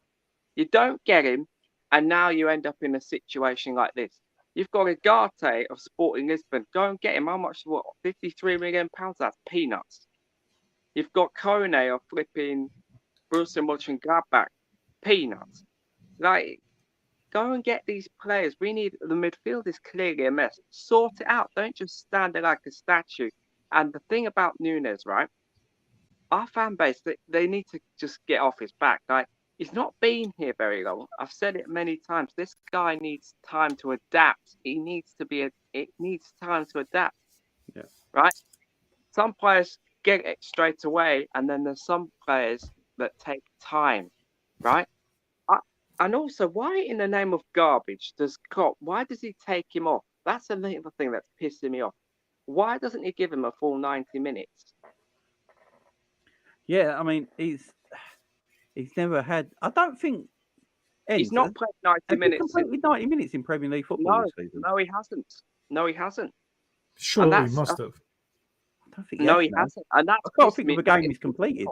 you don't get him, and now you end up in a situation like this. You've got Ugarte of Sporting Lisbon. Go and get him. How much? What? £53 million? That's peanuts. You've got Kone of flipping Borussia Mönchengladbach. Peanuts. Like, go and get these players. The midfield is clearly a mess. Sort it out. Don't just stand there like a statue. And the thing about Nunez, right? Our fan base, they need to just get off his back. Like, he's not been here very long. I've said it many times. This guy needs time to adapt. It needs time to adapt. Yeah. Right? Some players get it straight away, and then there's some players that take time, right? And also, why in the name of garbage does Klopp? Why does he take him off? That's another thing that's pissing me off. Why doesn't he give him a full 90 minutes? Yeah, I mean, he's never had. I don't think. He's not played 90 Has he minutes. completed 90 minutes in Premier League football this season? No, he hasn't. No, he hasn't. Sure, he must have. I don't think no, he hasn't. And that's I can't think of a game he's completed.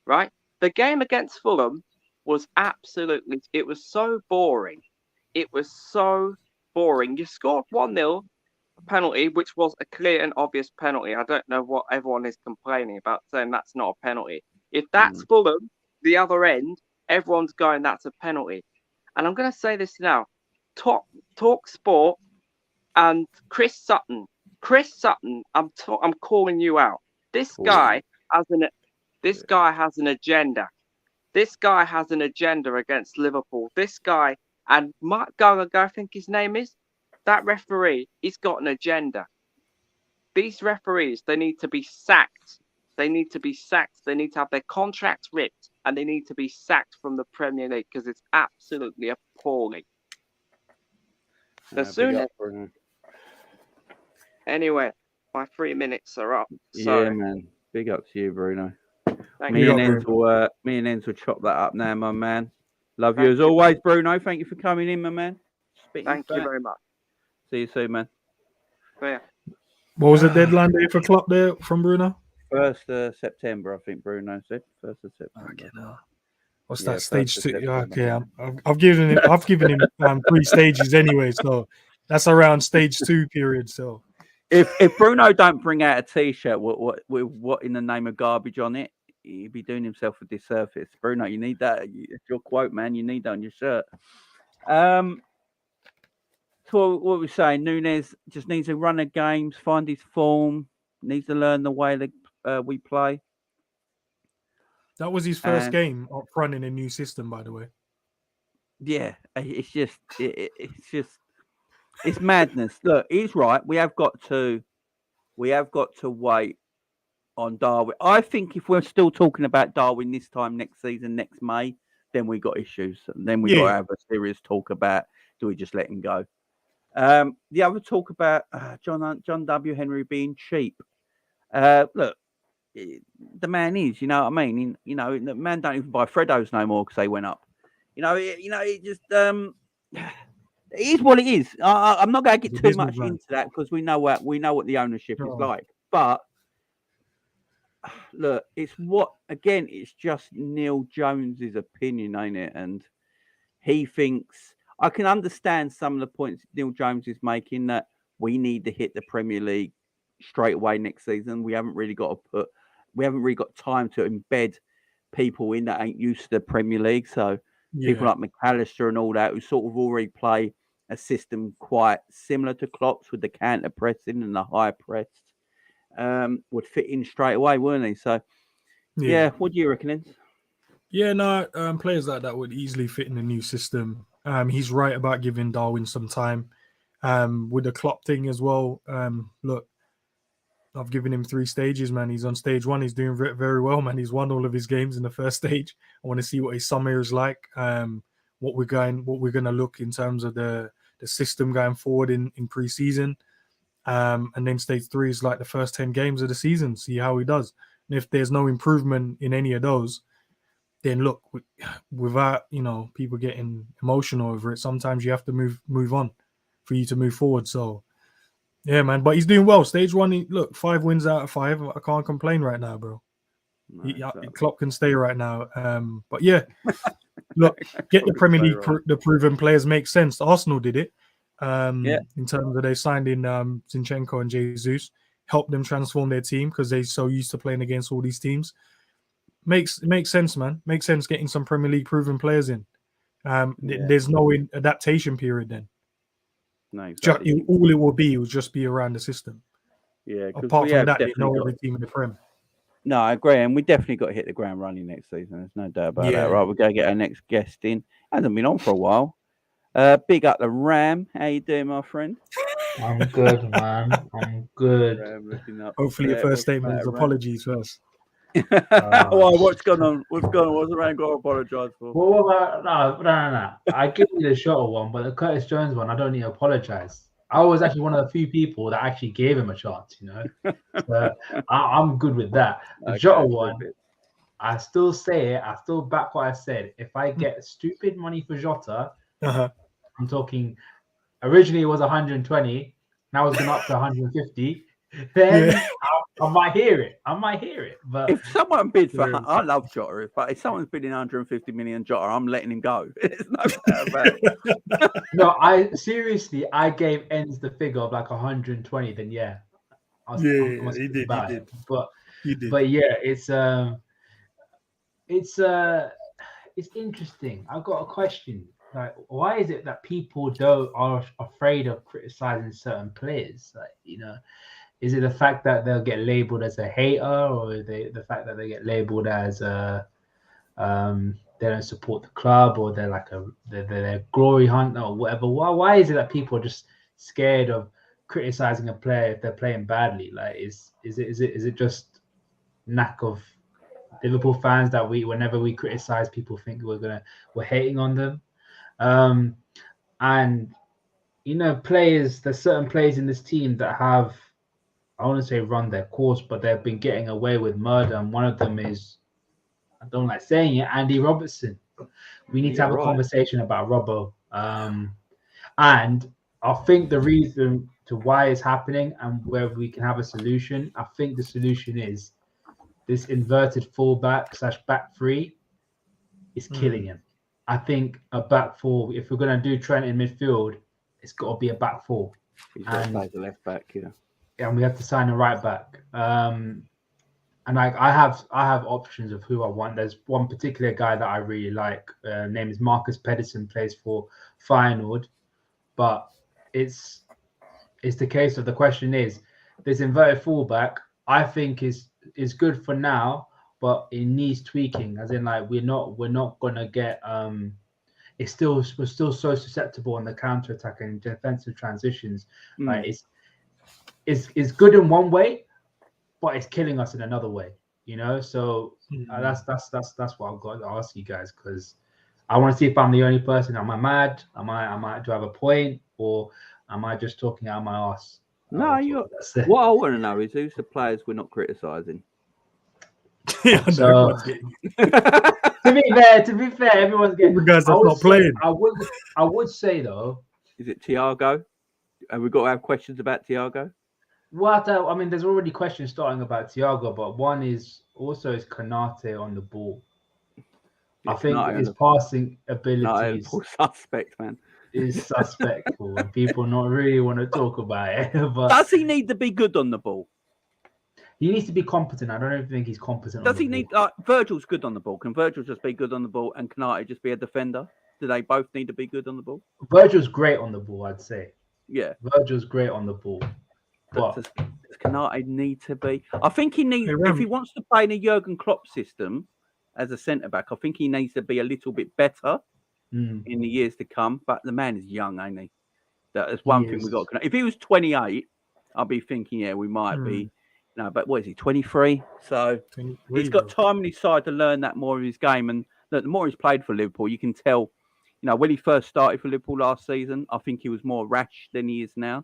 Right? The game against Fulham was absolutely, it was so boring. It was so boring. You scored 1-0 penalty, which was a clear and obvious penalty. I don't know what everyone is complaining about, saying that's not a penalty. If that's Fulham, the other end, everyone's going, that's a penalty. And I'm going to say this now. Talk Sport and Chris Sutton, I'm calling you out. This guy has an agenda. This guy has an agenda against Liverpool. This guy and Mark Gallagher, I think his name is, that referee, he's got an agenda. These referees, they need to be sacked. They need to be sacked. They need to have their contracts ripped, and they need to be sacked from the Premier League because it's absolutely appalling. Anyway, my 3 minutes are up. So. Yeah, man. Big up to you, Bruno. Me and Enz will chop that up now, my man. Love you as always, Bruno. Thank you for coming in, my man. Thank you very much. See you soon, man. Yeah. What was the deadline day for Klopp there from Bruno? 1st September, I think Bruno said. 1st of September. Okay, no. What's that, stage 2? Okay, I've given him 3 stages anyway, so that's around stage 2 period. So if Bruno don't bring out a T-shirt with what in the name of garbage on it, he'd be doing himself a disservice. Bruno, you need that. It's your quote, man. You need that on your shirt. So what we're saying, Nunez just needs to run the games, find his form, needs to learn the way that we play. That was his first game up front in a new system, by the way. Yeah, it's madness. Look, he's right. We have got to wait on Darwin. I think if we're still talking about Darwin this time next season, next May, then we got issues. And then we got to have a serious talk about, do we just let him go? The other talk about John W. Henry being cheap. Look, the man is, you know what I mean? The man don't even buy Freddos no more because they went up. It just it is what it is. I'm not going to get too much into that because we know what the ownership is like. But look, it's just Neil Jones's opinion, ain't it? And he thinks I can understand some of the points Neil Jones is making that we need to hit the Premier League straight away next season. We haven't really got time to embed people in that ain't used to the Premier League. So people like McAllister and all that who sort of already play a system quite similar to Klopp's with the counter pressing and the high press would fit in straight away, wouldn't they? So what do you reckon, Enz? Yeah, no, players like that would easily fit in the new system. He's right about giving Darwin some time. With the Klopp thing as well, look, I've given him 3 stages, man. He's on stage 1. He's doing very well, man. He's won all of his games in the first stage. I want to see what his summer is like. What we're going to look in terms of the system going forward in pre-season. And then stage 3 is like the first 10 games of the season. See how he does. And if there's no improvement in any of those, then look, without people getting emotional over it, sometimes you have to move on for you to move forward. So. Yeah, man, but he's doing well. Stage 1, look, 5 wins out of 5. I can't complain right now, bro. Klopp can stay right now. But yeah, look, get the Premier League, the proven players make sense. Arsenal did it. In terms of they signed in Zinchenko and Jesus, helped them transform their team because they're so used to playing against all these teams. Makes sense, man. Makes sense getting some Premier League proven players in. There's no adaptation period then. No, exactly. All it will just be around the system. Yeah. Apart from that, they know every team in the Prem. No, I agree. And we definitely got to hit the ground running next season. There's no doubt about that. Right, we're going to get our next guest in. Hasn't been on for a while. Big up the Ram. How you doing, my friend? I'm good, man. I'm good. Ram, hopefully your first statement is apologies first. Why? What's going on? What's going on? What's the man got to apologise for? Well, what about no. I give you the Shota one, but the Curtis Jones one, I don't need to apologize. I was actually one of the few people that actually gave him a chance, So I'm good with that. The Jota one, I still say it. I still back what I said. If I get stupid money for Jota, I'm talking. Originally it was 120. Now it's gone up to 150. Then I might hear it. But if someone bids for, I love Jota, but if someone's bidding 150 million Jota, I'm letting him go. There's no doubt about it. No, I gave Ends the figure of like 120. Then he did. But yeah, it's interesting. I've got a question. Like, why is it that people are afraid of criticizing certain players? Like, is it the fact that they'll get labeled as a hater, or the fact that they get labeled as they don't support the club, or they're like they're a glory hunter or whatever? Why is it that people are just scared of criticizing a player if they're playing badly? Like, is it just knack of Liverpool fans that whenever we criticize, people think we're hating on them? And there's certain players in this team that have, I want to say, run their course, but they've been getting away with murder, and one of them is, I don't like saying it, Andy Robertson. We need to have a conversation about Robbo. And I think the reason to why it's happening and where we can have a solution, I think the solution is this inverted fullback / back three is killing him. I think a back four, if we're going to do Trent in midfield, it's got to be a back four. He's got to play the left back, and we have to sign a right back. And I have options of who I want. There's one particular guy that I really like. Name is Marcus Pedersen, plays for Feyenoord. But it's the case of, the question is, this inverted fullback, I think is good for now, but it needs tweaking. As in, like, we're not gonna get we're still so susceptible on the counter attack and defensive transitions. Like, it's good in one way, but it's killing us in another way. So that's what I've got to ask you guys, because I want to see if I'm the only person. Am I mad? Am I do I have a point, or am I just talking out of my ass? No, what I want to know is who's the players we're not criticising. So, to be fair, everyone's getting. The guys are not playing. I would say though. Is it Thiago? Have we got to have questions about Thiago? I mean, there's already questions starting about Thiago, but one is Konate on the ball. I think his passing ability is suspect, man. Is suspect, and people not really want to talk about it. But does he need to be good on the ball? He needs to be competent. I don't even think he's competent. Does he need? Virgil's good on the ball. Can Virgil just be good on the ball and Konate just be a defender? Do they both need to be good on the ball? Virgil's great on the ball, I'd say. Yeah, Virgil's great on the ball. But does Konate need to be? I think he needs. If he wants to play in a Jurgen Klopp system as a centre back, I think he needs to be a little bit better in the years to come. But the man is young, ain't he? That's one thing we got. If he was 28, I'd be thinking, we might be. No, but what is he? 23. So he's got time on his side to learn that more of his game. And the more he's played for Liverpool, you can tell. When he first started for Liverpool last season, I think he was more rash than he is now.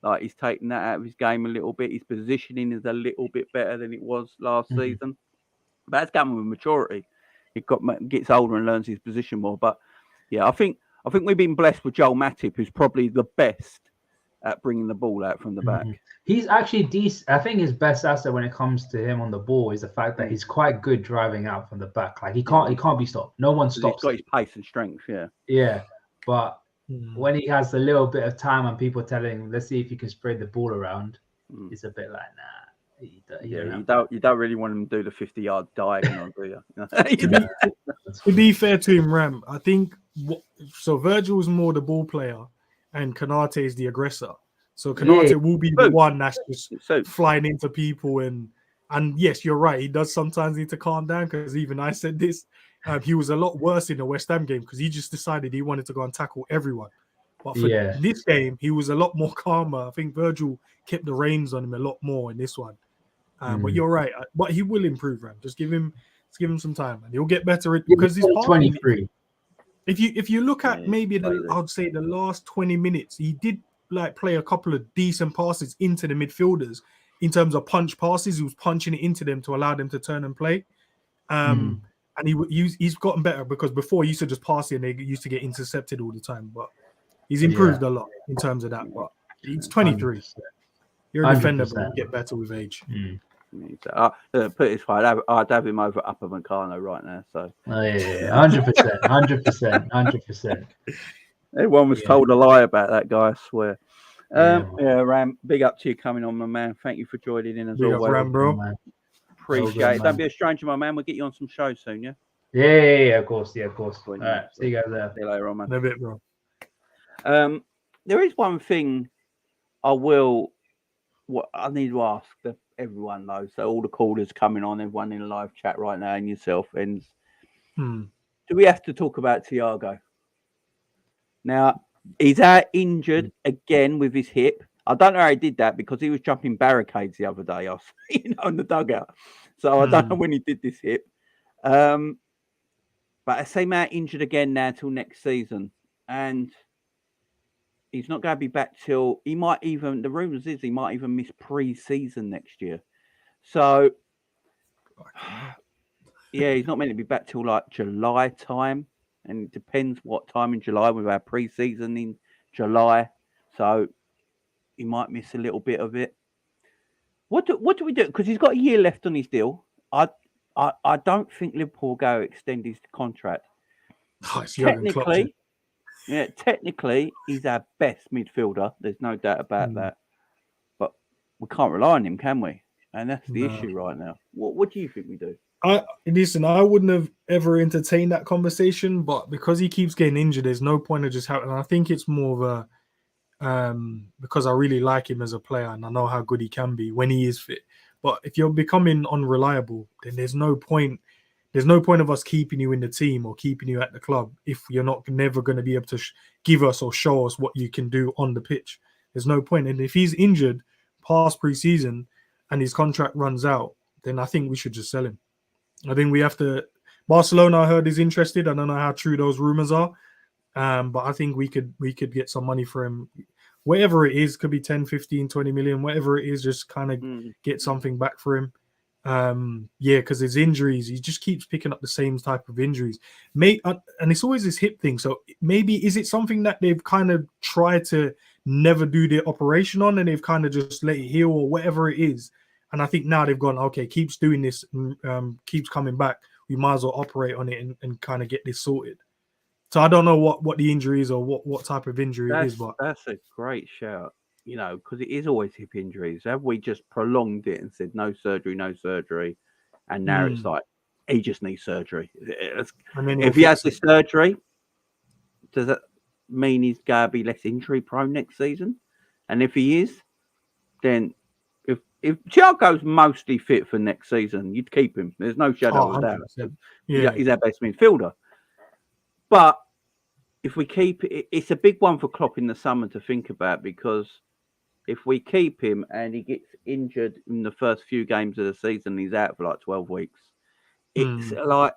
Like, he's taken that out of his game a little bit. His positioning is a little bit better than it was last season. But that's coming with maturity. He gets older and learns his position more. But yeah, I think we've been blessed with Joel Matip, who's probably the best at bringing the ball out from the back. He's actually decent. I think his best asset when it comes to him on the ball is the fact that he's quite good driving out from the back. Like, he can't be stopped. No one stops. He's got his pace and strength. Yeah, but when he has a little bit of time and people telling him, let's see if you can spread the ball around, it's a bit like, nah. You don't really want him to do the 50-yard diagonal, do you? To be fair to him, Ram, I think Virgil's more the ball player and Konate is the aggressor. So Konate will be the one that's just flying into people, and yes, you're right. He does sometimes need to calm down, because even I said this. He was a lot worse in the West Ham game because he just decided he wanted to go and tackle everyone. But for this game, he was a lot more calmer. I think Virgil kept the reins on him a lot more in this one. But you're right. But he will improve, Ram. Just give him some time, and he'll get better Yeah, because he's 23. If you look at Yeah, maybe slightly. I'd say the last 20 minutes, he did like play a couple of decent passes into the midfielders in terms of punch passes. He was punching it into them to allow them to turn and play. And he's gotten better because before he used to just pass it and they used to get intercepted all the time. But he's improved a lot in terms of that. But he's 23. 100%. You're a defender, but 100%. you get better with age. Put it this way, I'd have him over Upper Meccano right now. So 100%, 100%. Everyone was told a lie about that guy, I swear. Yeah, Ram, big up to you coming on, my man. Thank you for joining in as Big up, always. Ram, bro. Man. Appreciate it. Don't be a stranger, my man. We'll get you on some shows soon, yeah? Yeah, of course. All Brilliant. right, see you guys there. See you later on, man. In a bit, bro. There is one thing I need to ask everyone though. So all the callers coming on, everyone in the live chat right now, and yourself, and do we have to talk about Thiago? Now he's out injured again with his hip. I don't know how he did that because he was jumping barricades the other day. I was, in the dugout. So I don't know when he did this hip. But I say he's out injured again now till next season, and he's not going to be back till the rumours is he might even miss pre-season next year. So, yeah, he's not meant to be back till like July time. And it depends what time in July with our pre-season in July. So, he might miss a little bit of it. What do we do? Because he's got a year left on his deal. I don't think Liverpool will go extend his contract. Technically, he's our best midfielder. There's no doubt about that. But we can't rely on him, can we? And that's the issue right now. What do you think we do? I wouldn't have ever entertained that conversation, but because he keeps getting injured, there's no point of just having. I think it's more of a because I really like him as a player and I know how good he can be when he is fit. But if you're becoming unreliable, then there's no point. There's no point of us keeping you in the team or keeping you at the club if you're never going to be able to give us or show us what you can do on the pitch. There's no point. And if he's injured past pre-season and his contract runs out, then I think we should just sell him. I think we have to. Barcelona, I heard, is interested. I don't know how true those rumors are, but I think we could get some money for him. Whatever it is, could be 10, 15, 20 million, whatever it is, just kind of get something back for him. Because his injuries, he just keeps picking up the same type of injuries. And it's always this hip thing. So maybe is it something that they've kind of tried to never do the operation on and they've kind of just let it heal or whatever it is. And I think now they've gone, okay, keeps doing this, keeps coming back. We might as well operate on it and kind of get this sorted. So I don't know what the injury is or what type of injury it is. But that's a great shout, because it is always hip injuries. Have we just prolonged it and said no surgery, and now it's like he just needs surgery? If he has this surgery, does that mean he's going to be less injury prone next season? And if he is, then if Thiago's mostly fit for next season, you'd keep him. There's no shadow of doubt. Yeah. He's our best midfielder. But if we keep it, it's a big one for Klopp in the summer to think about, because if we keep him and he gets injured in the first few games of the season, he's out for like 12 weeks. It's like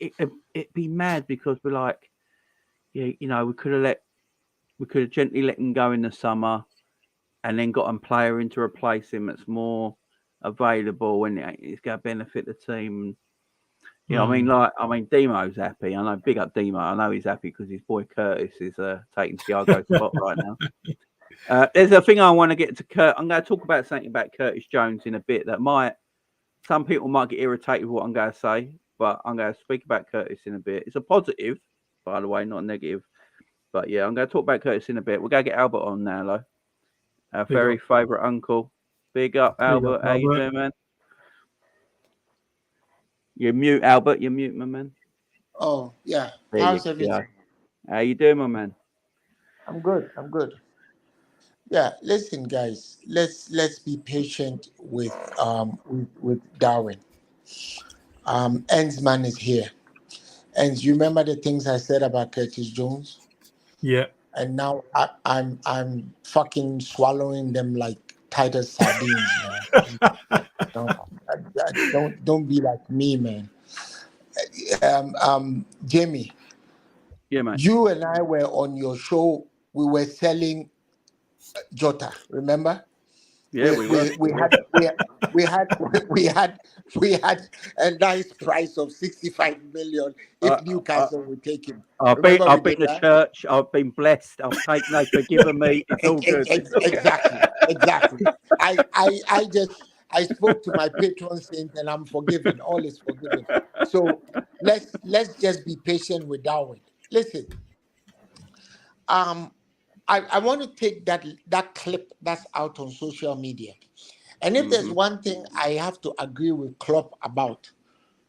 it'd be mad because we're like, we could have gently let him go in the summer, and then got a player in to replace him that's more available and it's going to benefit the team. I mean, Demo's happy. I know, big up Demo. I know he's happy because his boy Curtis is taking Thiago's spot right now. There's a thing I want to get to Kurt. I'm going to talk about something about Curtis Jones in a bit that some people might get irritated with what I'm going to say, but I'm going to speak about Curtis in a bit. It's a positive, by the way, not a negative. But yeah, I'm going to talk about Curtis in a bit. We're going to get Albert on now, though. Our very favourite uncle. Big up, Albert. How you doing, man? You're mute, Albert. You're mute, my man. Oh, yeah. How's everything? How you doing, my man? I'm good. Yeah, listen, guys. Let's be patient with Darwin. Ensman is here. And you remember the things I said about Curtis Jones? Yeah. And now I'm fucking swallowing them like tight as sardines, man. Don't be like me, man. Jamie, Yeah, mate. you and I were on your show. We were selling Jota. Remember? Yeah, we had a nice price of 65 million if Newcastle would take him. I've Remember been we did to that? church. I've been blessed. I've taken. They've forgiven me. It's all good. Exactly. I spoke to my patron saint and I'm forgiven. All is forgiven. So let's just be patient with Darwin. Listen, I want to take that clip that's out on social media. And if there's one thing I have to agree with Klopp about,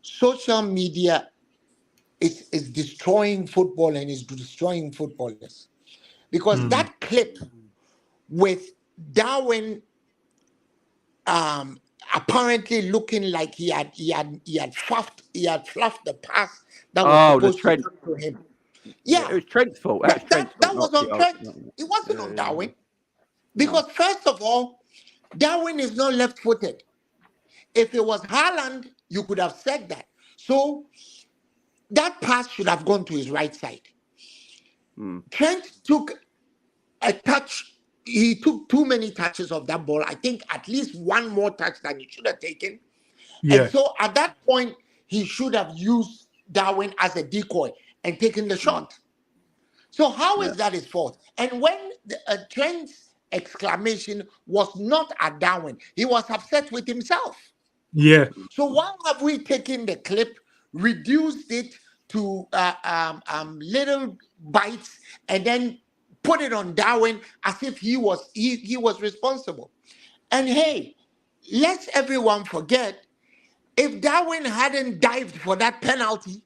social media is destroying football and is destroying footballers. Because that clip with Darwin apparently looking like he had fluffed the pass that was supposed to come to him. Yeah, it was Trent's fault. that was on Trent. It wasn't on Darwin. Because first of all, Darwin is not left-footed. If it was Haaland, you could have said that. So that pass should have gone to his right side. Trent took a touch. He took too many touches of that ball. I think at least one more touch than he should have taken. Yeah. And so at that point, he should have used Darwin as a decoy and taken the shot. So how is that his fault? And when Trent's exclamation was not at Darwin, he was upset with himself. Yeah. So why have we taken the clip, reduced it to little bites, and then put it on Darwin as if he was responsible? And hey, let's everyone forget, if Darwin hadn't dived for that penalty,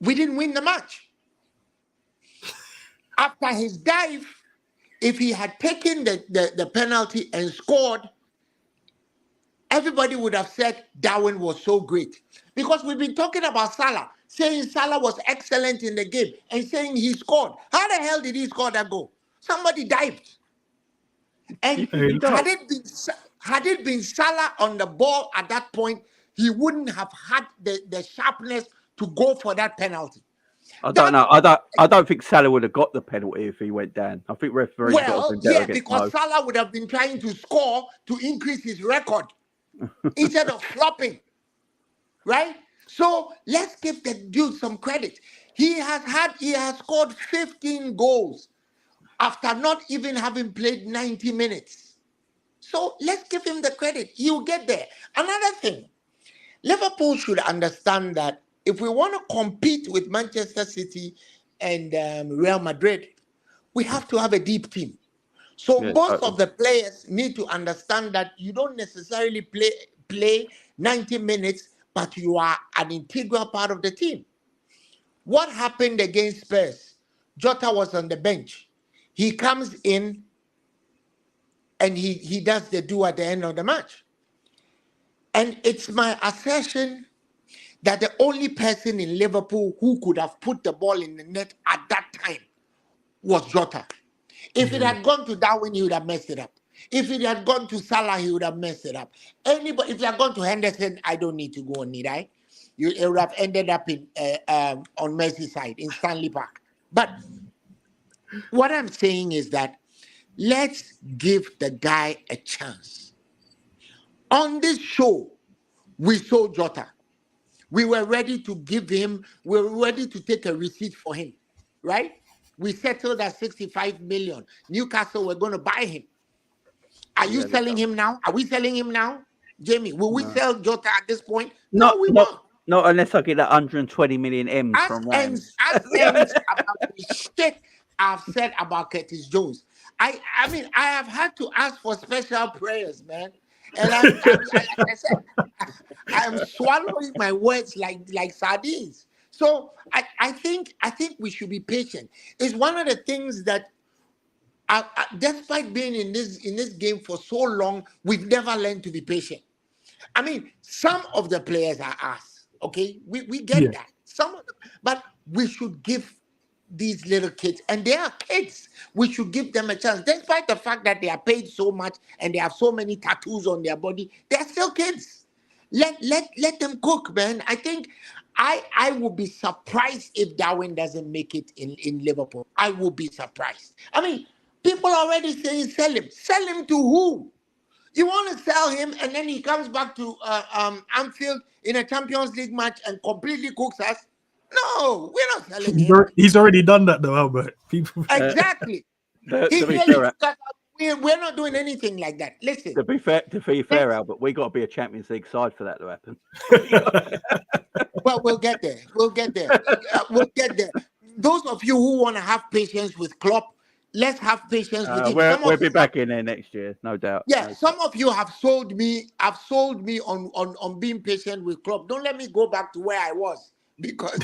we didn't win the match. After his dive, if he had taken the penalty and scored, everybody would have said Darwin was so great. Because we've been talking about Salah, saying Salah was excellent in the game and saying he scored. How the hell did he score that goal? Somebody dived. And had it been Salah on the ball at that point, he wouldn't have had the sharpness to go for that penalty. I don't know. I don't think Salah would have got the penalty if he went down. I think referee got him down because Salah would have been trying to score to increase his record instead of flopping, right? So let's give the dude some credit. He has scored 15 goals after not even having played 90 minutes. So let's give him the credit. He'll get there. Another thing, Liverpool should understand that if we want to compete with Manchester City and Real Madrid, we have to have a deep team. So most of the players need to understand that you don't necessarily play 90 minutes, but you are an integral part of the team. What happened against Spurs? Jota was on the bench. He comes in and he does the do at the end of the match. And it's my assertion that the only person in Liverpool who could have put the ball in the net at that time was Jota. If it had gone to Darwin, he would have messed it up. If it had gone to Salah, he would have messed it up. If it had gone to Henderson, I don't need to go on, need I? It would have ended up in on Merseyside in Stanley Park. But what I'm saying is that let's give the guy a chance. On this show, we saw Jota. We were ready to give him, we were ready to take a receipt for him, right? We settled at 65 million. Newcastle were going to buy him. Are you selling him now? Are we selling him now? Jamie, will we sell Jota at this point? No, we won't. Not unless I get that 120 million M's from Rams. As ends about the shit I've said about Curtis Jones. I mean, I have had to ask for special prayers, man. And like I said, I'm swallowing my words like sardines. So I think we should be patient. It's one of the things that, despite being in this game for so long, we've never learned to be patient. I mean, some of the players are us, okay? We get that. Some of them, but we should give these little kids, and they are kids. We should give them a chance, despite the fact that they are paid so much and they have so many tattoos on their body. They are still kids. Let them cook, man. I think I will be surprised if Darwin doesn't make it in Liverpool. I will be surprised. I mean, people are already saying sell him. Sell him to who? You want to sell him, and then he comes back to Anfield in a Champions League match and completely cooks us? No, we're not selling him. He's already done that though, Albert. People. Exactly. To He be really fair, took us out. We're not doing anything like that. Listen, to be fair, Albert, we got to be a Champions League side for that to happen. well, we'll get there. We'll get there. We'll get there. Those of you who want to have patience with Klopp, let's have patience with him. We'll be back in there next year, no doubt. Yeah, no some doubt. of you have sold me. Have sold me on being patient with Klopp. Don't let me go back to where I was, because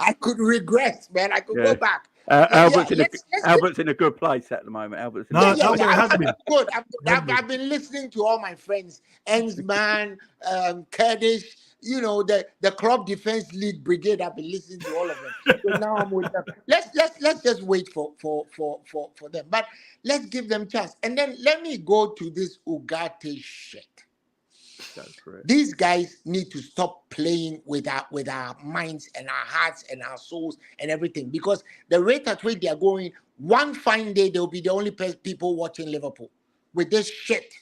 I could regress, man. I could go back. Albert's in a good place at the moment. Albert has been good. I've been listening to all my friends, Ensman, Kurdish, you know, the Club Defense League Brigade. I've been listening to all of them. So now I'm with them. Let's just wait for them. But let's give them chance. And then let me go to this Ugarte shit. These guys need to stop playing with our minds and our hearts and our souls and everything, because the rate at which they are going, one fine day they'll be the only people watching Liverpool with this shit.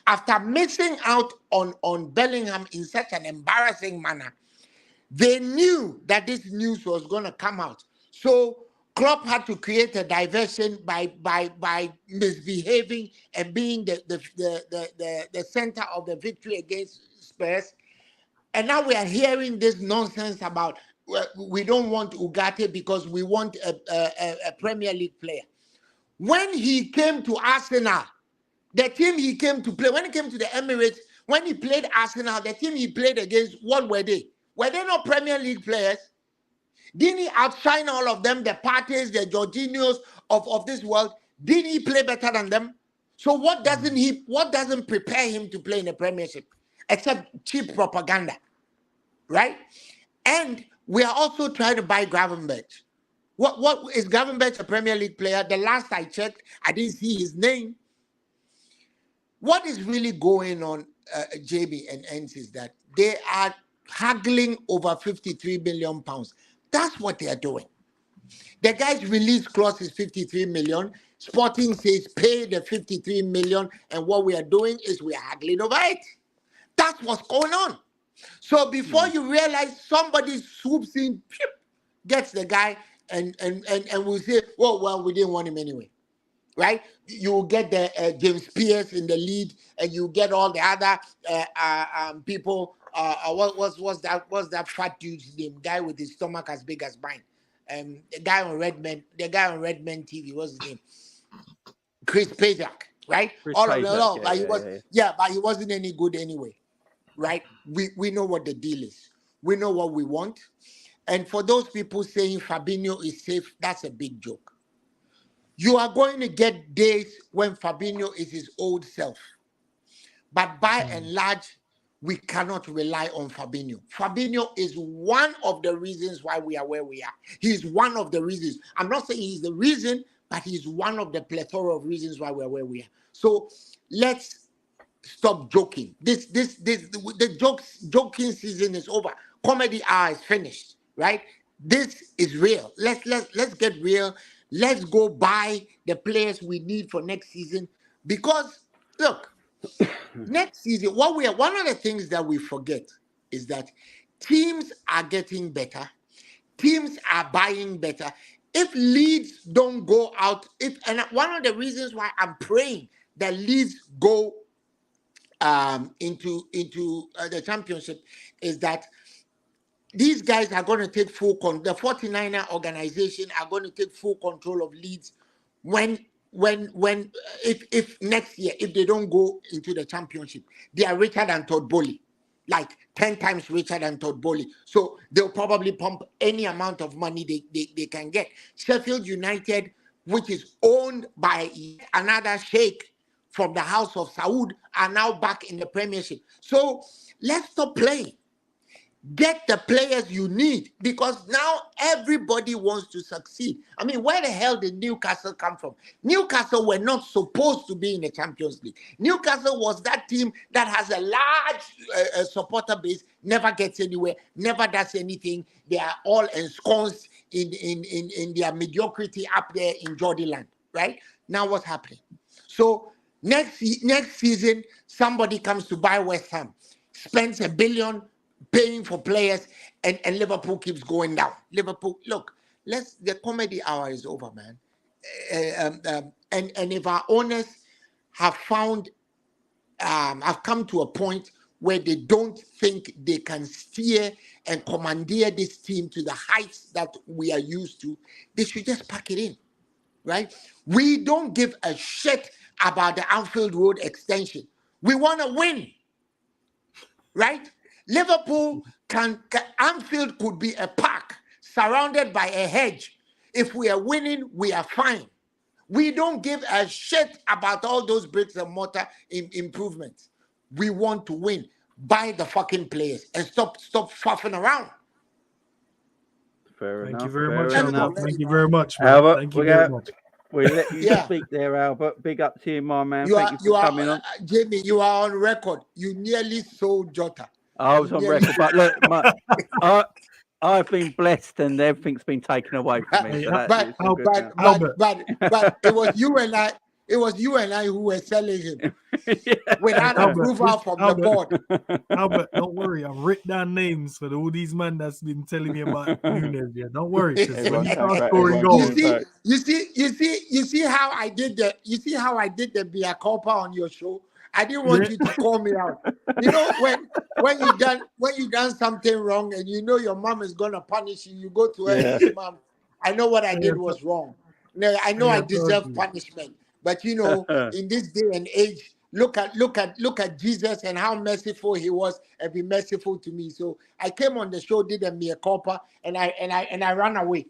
After missing out on Bellingham in such an embarrassing manner, they knew that this news was going to come out. So Klopp had to create a diversion by misbehaving and being the center of the victory against Spurs. And now we are hearing this nonsense about we don't want Ugarte because we want a Premier League player. When he came to Arsenal, the team he came to play, when he came to the Emirates, when he played Arsenal, the team he played against, what were they? Were they not Premier League players? Didn't he outshine all of them, the Partys, the Jorginhos of this world? Didn't he play better than them? So what doesn't prepare him to play in the Premiership? Except cheap propaganda, right? And we are also trying to buy Gravenberch. What is Gravenberch a Premier League player? The last I checked, I didn't see his name. What is really going on, JB and Ents, is that they are haggling over 53 million pounds. That's what they are doing. The guy's release clause is 53 million. Sporting says pay the 53 million, and what we are doing is we are haggling over it. That's what's going on. So before you realize, somebody swoops in, gets the guy, and we say, well, we didn't want him anyway. Right? You get the James Pierce in the lead, and you get all the other people. What's that fat dude's name? Guy with his stomach as big as mine. The guy on Redmen TV. What's his name? Chris Pajak, right? But he wasn't any good anyway, right? We know what the deal is. We know what we want. And for those people saying Fabinho is safe, that's a big joke. You are going to get days when Fabinho is his old self. But by and large, we cannot rely on Fabinho. Fabinho is one of the reasons why we are where we are. He's one of the reasons. I'm not saying he's the reason, but he's one of the plethora of reasons why we're where we are. So let's stop joking. The joking season is over. Comedy hour is finished, right? This is real. Let's get real. Let's go buy the players we need for next season. Because look, next season, one of the things that we forget is that teams are getting better. Teams are buying better. If Leeds don't go out, and one of the reasons why I'm praying that Leeds go into the championship is that these guys are going to take full control. The 49er organization are going to take full control of Leeds if next year, if they don't go into the championship. They are richer than Todd Bowley, like 10 times richer than Todd Bowley. So they'll probably pump any amount of money they can get. Sheffield United, which is owned by another sheikh from the House of Saud, are now back in the Premiership. So let's stop playing. Get the players you need, because now everybody wants to succeed. I mean, where the hell did Newcastle come from? Newcastle were not supposed to be in the Champions League. Newcastle was that team that has a large supporter base, never gets anywhere, never does anything. They are all ensconced in their mediocrity up there in Jordanland, right? Now what's happening? So next season, somebody comes to buy West Ham, spends $1 billion paying for players, and Liverpool keeps going down. Liverpool, look, the comedy hour is over, man. And if our owners have come to a point where they don't think they can steer and commandeer this team to the heights that we are used to, they should just pack it in, right? We don't give a shit about the Anfield Road extension. We want to win, right? Liverpool Anfield could be a park surrounded by a hedge. If we are winning, we are fine. We don't give a shit about all those bricks and mortar improvements. We want to win. Buy the fucking players and stop faffing around. Fair Thank enough. you very fair much, enough. Albert. Thank you very much, man. Albert, Thank you very much. We let you Yeah. speak there, Albert. Big up to you, my man. You Thank you for coming on. Jamie, you are on record. You nearly sold Jota. I was on record, but look, I've been blessed and everything's been taken away from me. So Albert, but it was you and I. It was you and I who were selling him without approval from the board. Albert, don't worry. I've written down names for all these men that's been telling me about Nunez. Yeah, don't worry. You see how I did the Bia Copa on your show. I didn't want you to call me out. You know, when you done something wrong and you know your mom is gonna punish you, you go to her and say, "Mom, I know what I did was wrong. I know I deserve punishment." But you know, in this day and age, look at Jesus and how merciful he was, and be merciful to me. So I came on the show, did a mea culpa, and I ran away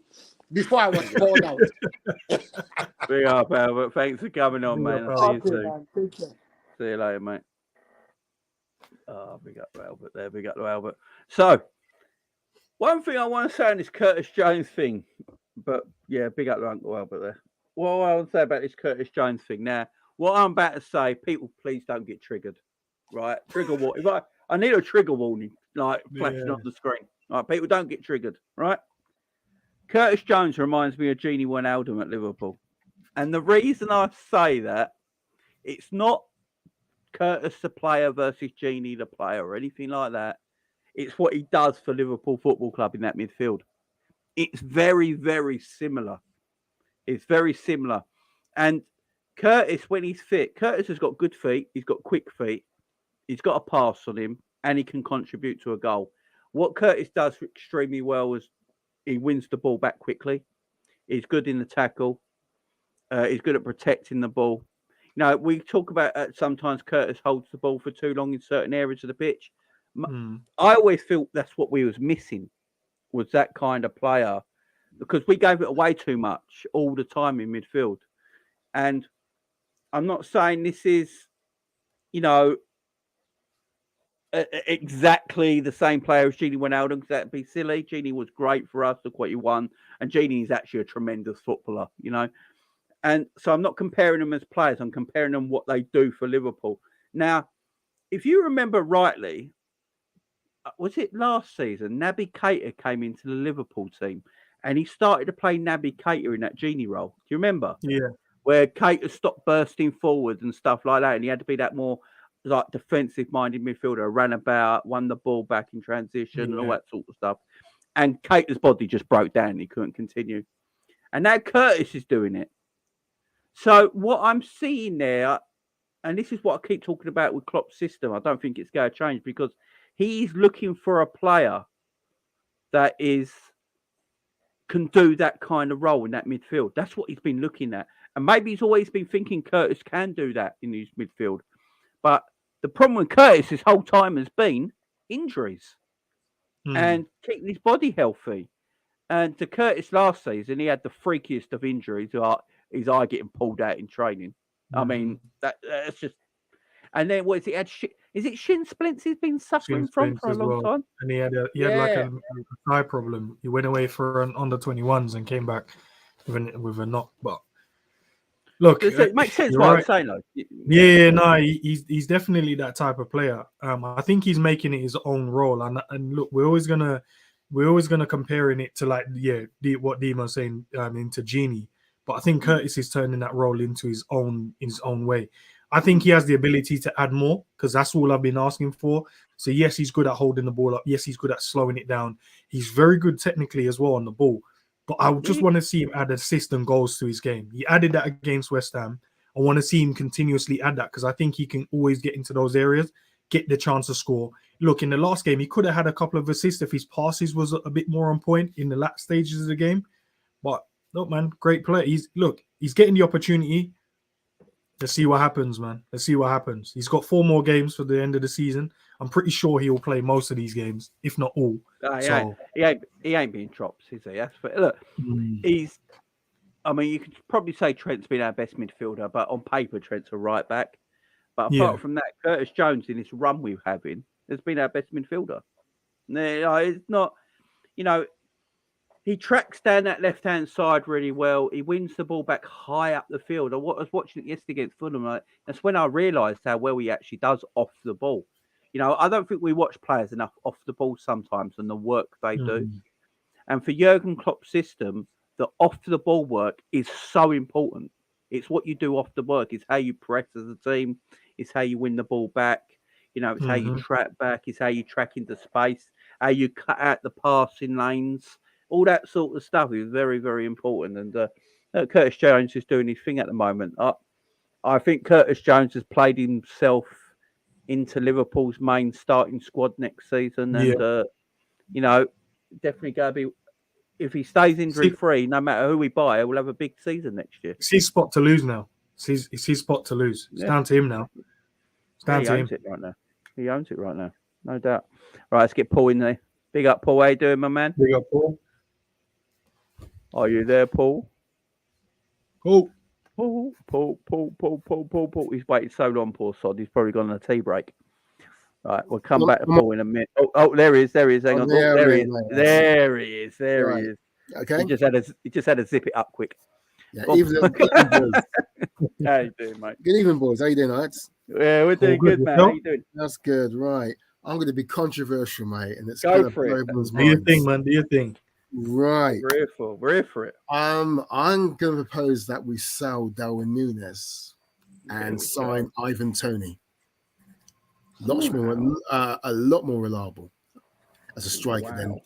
before I was called out. Big up, Albert. Thanks for coming on, man. I'll see you soon. Man. Take care. See you later, mate. Oh, big up to Albert there. Big up to Albert. So, one thing I want to say on this Curtis Jones thing, but yeah, big up to Uncle Albert there. What I want to say about this Curtis Jones thing now, what I'm about to say, people, please don't get triggered, right? Trigger warning. I need a trigger warning, like flashing on the screen. Right, people don't get triggered, right? Curtis Jones reminds me of Gini Wijnaldum at Liverpool, and the reason I say that, it's not Curtis the player versus Gini the player or anything like that. It's what he does for Liverpool Football Club in that midfield. It's very, very similar. It's very similar. And Curtis, when he's fit, Curtis has got good feet. He's got quick feet. He's got a pass on him, and he can contribute to a goal. What Curtis does extremely well is he wins the ball back quickly. He's good in the tackle. He's good at protecting the ball. Now, we talk about sometimes Curtis holds the ball for too long in certain areas of the pitch. I always felt that's what we was missing, was that kind of player, because we gave it away too much all the time in midfield. And I'm not saying this is, exactly the same player as Gini Wijnaldum, because that'd be silly. Gini was great for us. Look what he won. And Gini is actually a tremendous footballer, And so I'm not comparing them as players. I'm comparing them what they do for Liverpool. Now, if you remember rightly, was it last season, Naby Keita came into the Liverpool team and he started to play Naby Keita in that Gini role. Do you remember? Yeah. Where Keita stopped bursting forward and stuff like that. And he had to be that more like defensive-minded midfielder, ran about, won the ball back in transition and all that sort of stuff. And Keita's body just broke down. He couldn't continue. And now Curtis is doing it. So what I'm seeing there, and this is what I keep talking about with Klopp's system, I don't think it's going to change, because he's looking for a player that can do that kind of role in that midfield. That's what he's been looking at. And maybe he's always been thinking Curtis can do that in his midfield. But the problem with Curtis this whole time has been injuries and keeping his body healthy. And to Curtis last season, he had the freakiest of injuries, his eye getting pulled out in training. I mean, that's just... And then what is it? Is it shin splints he's been suffering from for a long time? And he had like a thigh problem. He went away for an under 21s and came back with a knock. But look, it makes sense what I'm saying, though. Yeah, no, he's definitely that type of player. I think he's making it his own role. And look, we're always gonna comparing it to like what Demon's saying into Genie. But I think Curtis is turning that role into his own way. I think he has the ability to add more because that's all I've been asking for. So yes, he's good at holding the ball up. Yes, he's good at slowing it down. He's very good technically as well on the ball. But I just want to see him add assist and goals to his game. He added that against West Ham. I want to see him continuously add that because I think he can always get into those areas, get the chance to score. Look, in the last game, he could have had a couple of assists if his passes was a bit more on point in the last stages of the game. But look, man, great player. He's getting the opportunity. Let's see what happens, man. Let's see what happens. He's got 4 more games for the end of the season. I'm pretty sure he will play most of these games, if not all. He ain't being dropped, is he? Look, he's. I mean, you could probably say Trent's been our best midfielder, but on paper, Trent's a right back. But apart from that, Curtis Jones in this run we're having has been our best midfielder. It's not, he tracks down that left-hand side really well. He wins the ball back high up the field. I was watching it yesterday against Fulham. That's when I realised how well he actually does off the ball. I don't think we watch players enough off the ball sometimes and the work they do. And for Jurgen Klopp's system, the off-the-ball work is so important. It's what you do off the work. It's how you press as a team. It's how you win the ball back. It's how you track back. It's how you track into space. How you cut out the passing lanes. All that sort of stuff is very, very important. And Curtis Jones is doing his thing at the moment. I think Curtis Jones has played himself into Liverpool's main starting squad next season. And, definitely going to be, if he stays injury-free, no matter who we buy, we'll have a big season next year. It's his spot to lose now. It's his spot to lose. It's down to him now. It's down to him. He owns it right now. No doubt. Right, let's get Paul in there. Big up, Paul. How you doing, my man? Big up, Paul. Are you there, Paul? Paul. He's waited so long, poor sod. He's probably gone on a tea break. Right, we'll come back to Paul in a minute. Oh, there he is. Hang on. There he is. There he is. Okay. He just had to zip it up quick. Yeah, evening, boys. How you doing, mate? Good evening, boys. How you doing, lads? Yeah, we're doing good, man. How you doing? That's good, right. I'm going to be controversial, mate, and it's go for it. Do your thing, man. Do your thing. Right. We're here for it. I'm going to propose that we sell Darwin Nunez and sign Ivan Toney. A lot more reliable as a striker than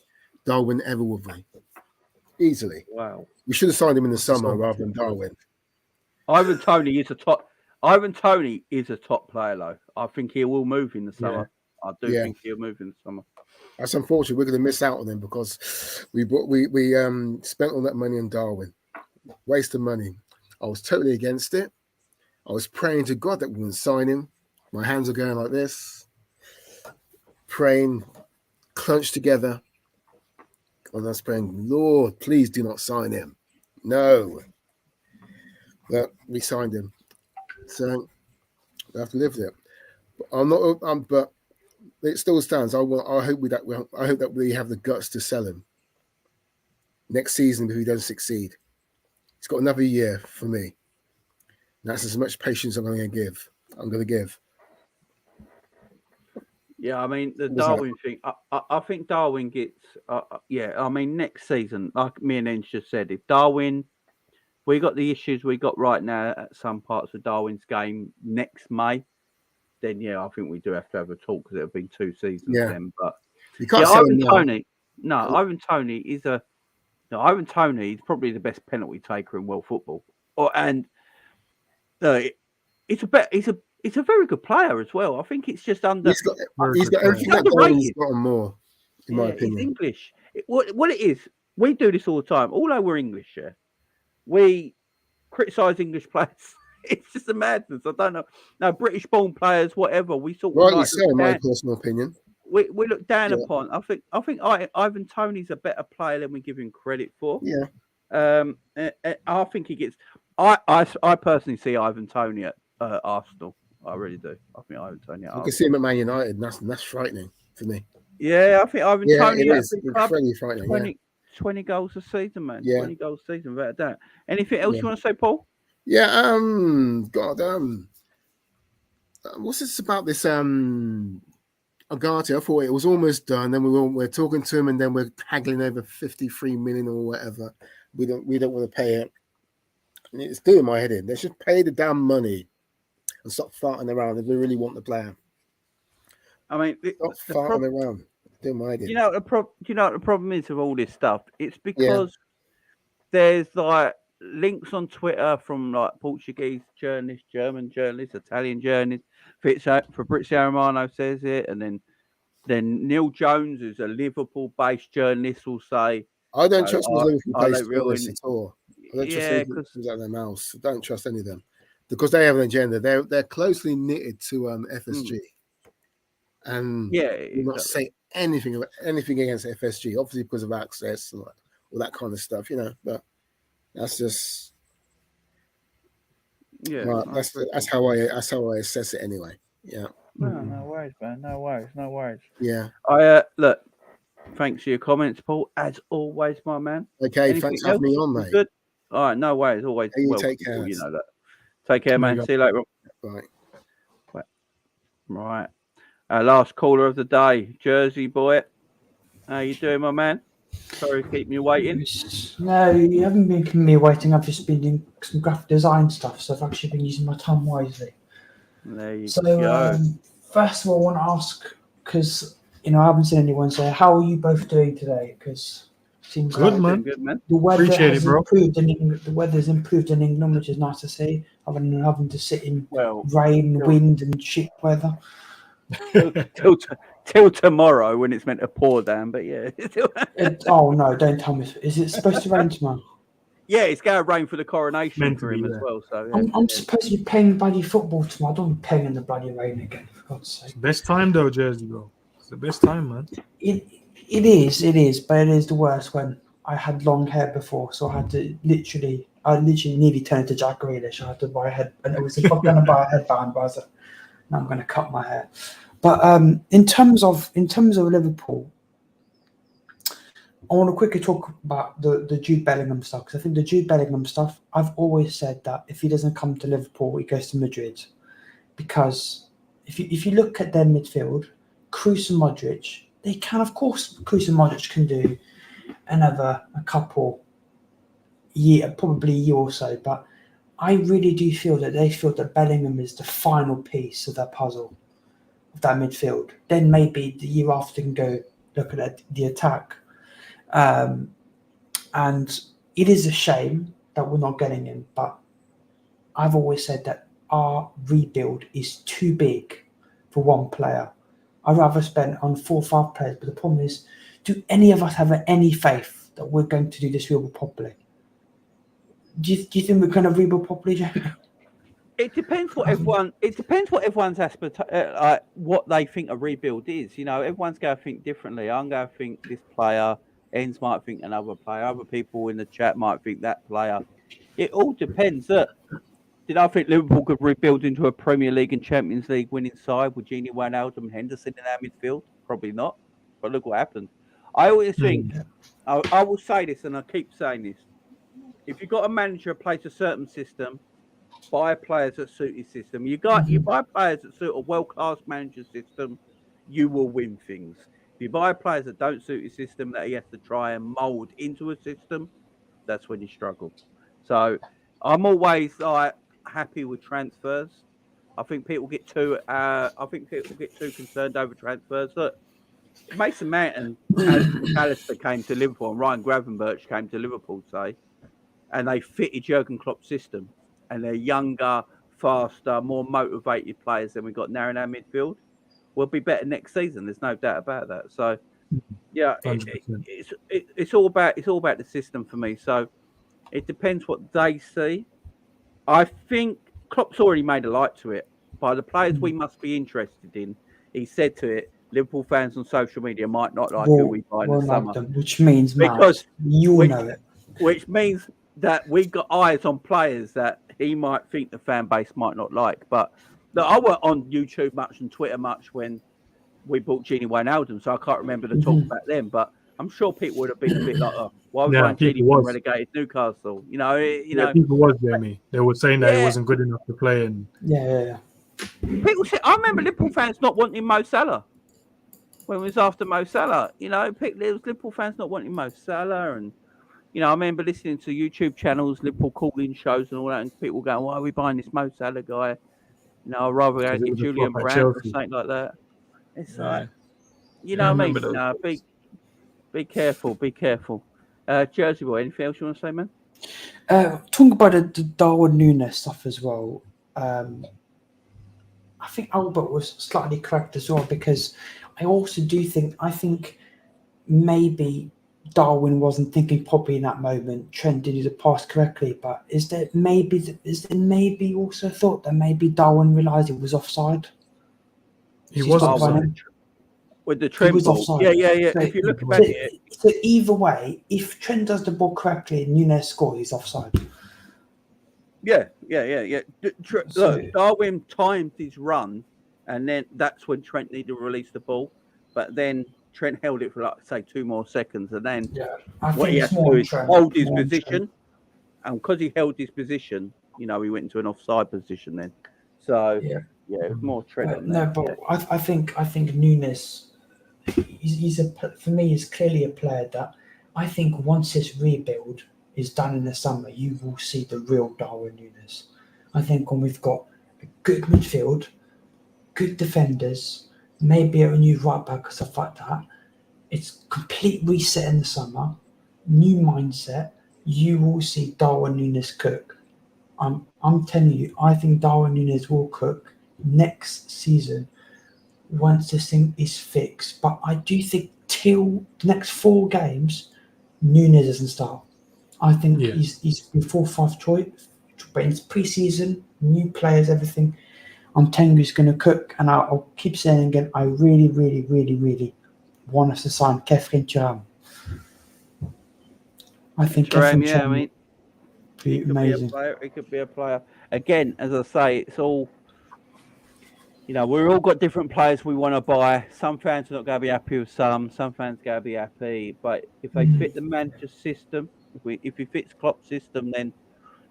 Darwin ever will be. Easily. Wow. We should have signed him in the summer rather than Darwin. Ivan Toney is a top player, though. I think he will move in the summer. I do think he'll move in the summer. That's unfortunate. We're going to miss out on him because we spent all that money on Darwin. Waste of money. I was totally against it. I was praying to God that we wouldn't sign him. My hands are going like this. Praying, clenched together. And I was praying, Lord, please do not sign him. No. But we signed him. So we have to live with it. But it still stands. I hope that we have the guts to sell him next season if he doesn't succeed. He's got another year for me. That's as much patience I'm going to give. Yeah, I mean the Darwin thing. I think Darwin gets. I mean next season, like me and Enz just said, if Darwin, we got the issues we got right now at some parts of Darwin's game next May, then I think we do have to have a talk because it'll be 2 seasons then. But you can't Ivan Toney. No, Ivan Toney is Ivan Toney is probably the best penalty taker in world football. It's a very good player as well. I think it's just under. He's got everything that Darwin's got more, in my opinion. It's English. What it is, we do this all the time. Although we're English, we criticise English players. It's just a madness. I don't know. No, British-born players, whatever. We sort of rightly so, in my personal opinion. We look down upon. I think Ivan Toney's a better player than we give him credit for. Yeah. I think he gets. I personally see Ivan Toney at Arsenal. I really do. I think Ivan Toney. You can see him at Man United, and that's frightening for me. Yeah, I think Ivan Toney it at is a big club, incredibly frightening. 20 goals a season, man. Yeah. 20 goals a season, without a doubt. Anything else you want to say, Paul? Yeah. What's this about this Agati? I thought it was almost done. Then we're talking to him, and then we're haggling over 53 million or whatever. We don't want to pay it. And it's doing my head in. They should pay the damn money and stop farting around if we really want the player. I mean, Stop farting around. Doing my head in. You know what the problem is with all this stuff? It's because there's like links on Twitter from like Portuguese journalists, German journalists, Italian journalists. Fabrizio Romano says it, and then Neil Jones, who's a Liverpool-based journalist, will say, I don't trust Liverpool-based journalists at all. I don't trust anything that comes out of their mouths. I don't trust any of them because they have an agenda. They're closely knitted to FSG, and will not say anything against FSG, obviously because of access and all that kind of stuff, But that's just that's how I assess it anyway. Yeah. No worries, man. No worries. Yeah. I look. Thanks for your comments, Paul. As always, my man. Okay, thanks for having me on, mate. Good. All right, no worries. Always. Hey, you take care. You know that. Take care, man. See you later. Bye. Right. Our last caller of the day, Jersey boy. How you doing, my man? Sorry to keep you waiting. No, you haven't been keeping me waiting. I've just been doing some graphic design stuff, so I've actually been using my time wisely. There you go. First of all, I want to ask, because I haven't seen anyone say, how are you both doing today? Because it seems good, like man. The weather Appreciate has improved in England. The weather's improved in England, which is nice to see, other than having to sit in rain, wind, and shit weather. Till tomorrow when it's meant to pour down, but yeah. Oh no! Don't tell me. Is it supposed to rain tomorrow? Yeah, it's going to rain for the coronation for him as well. So I'm supposed to be playing bloody football tomorrow. I don't want to be playing in the bloody rain again, for God's sake. Best time though, Jersey, bro. It's the best time, man. It is, but it is the worst when I had long hair before, so I had to literally nearly turned into Jack Grealish. I had to buy a head, and it was if I'm going to buy a headband, but I was like, no, I'm going to cut my hair. But in terms of Liverpool, I want to quickly talk about the Jude Bellingham stuff, because I think the Jude Bellingham stuff, I've always said that if he doesn't come to Liverpool, he goes to Madrid, because if you look at their midfield, Kroos and Modric, they can, of course, Kroos and Modric can do a probably a year or so, but I really do feel that they feel that Bellingham is the final piece of that puzzle, of that midfield. Then maybe the year after they can go look at the attack. And it is a shame that we're not getting him, but I've always said that our rebuild is too big for one player. I'd rather spend on 4 or 5 players, but the problem is, do any of us have any faith that we're going to do this rebuild properly? Do you think we're going to rebuild properly, Jamie? It depends what everyone's what they think a rebuild is. Everyone's going to think differently. I'm going to think this player. Ends might think another player. Other people in the chat might think that player. It all depends. Did I think Liverpool could rebuild into a Premier League and Champions League winning side with Gini Wijnaldum and Henderson in our midfield? Probably not. But look what happened. I always think, I will say this, and I keep saying this. If you've got a manager who plays a certain system, buy players that suit his system. You buy players that suit a world-class manager system, you will win things. If you buy players that don't suit his system, that he has to try and mould into a system, that's when you struggle. So I'm always happy with transfers. I think people get too concerned over transfers. Look, Mason Mount and Alistair came to Liverpool, and Ryan Gravenberch came to Liverpool, and they fitted Jurgen Klopp's system. And they're younger, faster, more motivated players than we've got now in our midfield. We'll be better next season. There's no doubt about that. So, yeah, it's all about the system for me. So, it depends what they see. I think Klopp's already made a light to it. By the players we must be interested in, he said to it, Liverpool fans on social media might not like who we buy in the summer. Which means, know it. Which means that we got eyes on players that he might think the fan base might not like. But No, I weren't on YouTube much and Twitter much when we bought Gini Wijnaldum, so I can't remember the talk back then. But I'm sure people would have been a bit like, "Oh, why would Ryan Gini been relegated Newcastle?" You know, people was Jamie. They were saying that he wasn't good enough to play, and people said, I remember Liverpool fans not wanting Mo Salah when it was after Mo Salah. You know, there was Liverpool fans not wanting Mo Salah, and I remember listening to YouTube channels, Liverpool calling shows, and all that, and people going, "Why are we buying this Mo Salah guy? I'd rather go get Julian Brandt or something like that." It's like, what I mean? No, be careful, be careful. Jersey boy, anything else you want to say, man? Talking about the Darwin Nunez stuff as well. I think Albert was slightly correct as well, because I also do think maybe Darwin wasn't thinking properly in that moment. Trent didn't do the pass correctly, but is there maybe also thought that maybe Darwin realised it was offside? He was offside. With the Trent ball. Yeah. So if you look at it. So either way, if Trent does the ball correctly and Nunez scores, he's offside. Yeah. Look, Darwin timed his run, and then that's when Trent needed to release the ball. But then Trent held it for, like, say, 2 more seconds, and then what he has to do is hold his position. And because he held his position, he went into an offside position then. So more Trent. I think Nunez, for me, he's clearly a player that I think once this rebuild is done in the summer, you will see the real Darwin Nunez. I think when we've got a good midfield, good defenders, maybe a new right back or stuff like that, it's complete reset in the summer, new mindset. You will see Darwin Nunez cook. I'm telling you, I think Darwin Nunez will cook next season once this thing is fixed. But I do think till the next 4 games, Nunez doesn't start. I think he's been 4 or 5 choice, but it's pre-season, new players, everything. I'm telling you, he's going to cook, and I'll keep saying again, I really, really, really, really want us to sign Kefren Thuram. I think Kefren Thuram be amazing. He could be a player. Again, as I say, it's all, we've all got different players we want to buy. Some fans are not going to be happy with some fans are going to be happy. But if they fit the manager system, if he fits Klopp's system, then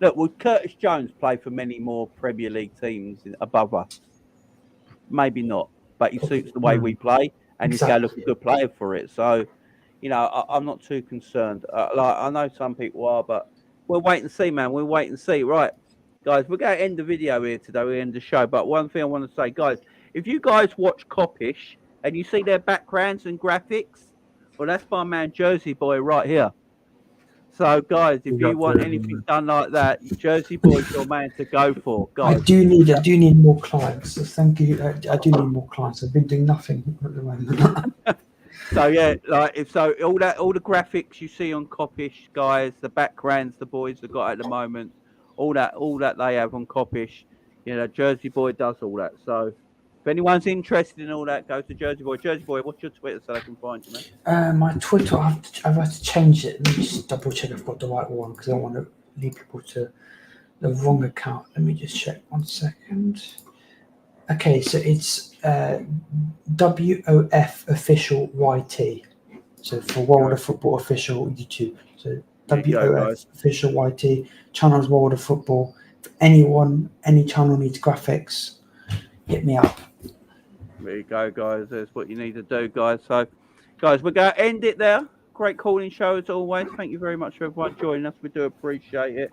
look, will Curtis Jones play for many more Premier League teams above us? Maybe not, but he suits the way we play, and he's going to look a good player for it. So, I'm not too concerned. I know some people are, but we'll wait and see, man. We'll wait and see. Right, guys, we're going to end the video here today. We end the show. But one thing I want to say, guys, if you guys watch Coppish and you see their backgrounds and graphics, well, that's my man Jersey Boy right here. So, guys, if you want anything done like that, Jersey Boy's your man to go for, guys. I do need more clients. So thank you. I do need more clients. I've been doing nothing at the moment. So all the graphics you see on Coppish, guys, the backgrounds the boys have got at the moment, all that they have on Coppish, Jersey Boy does all that. So if anyone's interested in all that, go to Jersey Boy. Jersey Boy, what's your Twitter so I can find you, man? My Twitter, I've had to change it. Let me just double check I've got the right one, because I don't want to lead people to the wrong account. Let me just check 1 second. Okay, so it's WOF official YT. So for World of Football official YouTube. So WOF official YT. Channel's World of Football. If any channel needs graphics, hit me up. There you go, guys. That's what you need to do, guys. So, guys, we're going to end it there. Great calling show as always. Thank you very much for everyone joining us. We do appreciate it.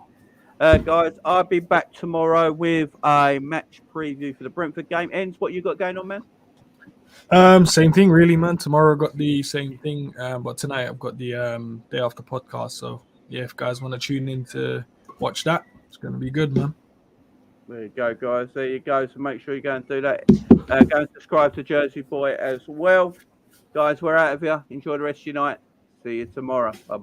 Guys, I'll be back tomorrow with a match preview for the Brentford game. Ends, what you got going on, man? Same thing, really, man. Tomorrow I got the same thing, but tonight I've got the day after podcast. So, yeah, if guys want to tune in to watch that, it's going to be good, man. There you go, guys. There you go. So make sure you go and do that. Go and subscribe to Jersey Boy as well. Guys, we're out of here. Enjoy the rest of your night. See you tomorrow. Bye.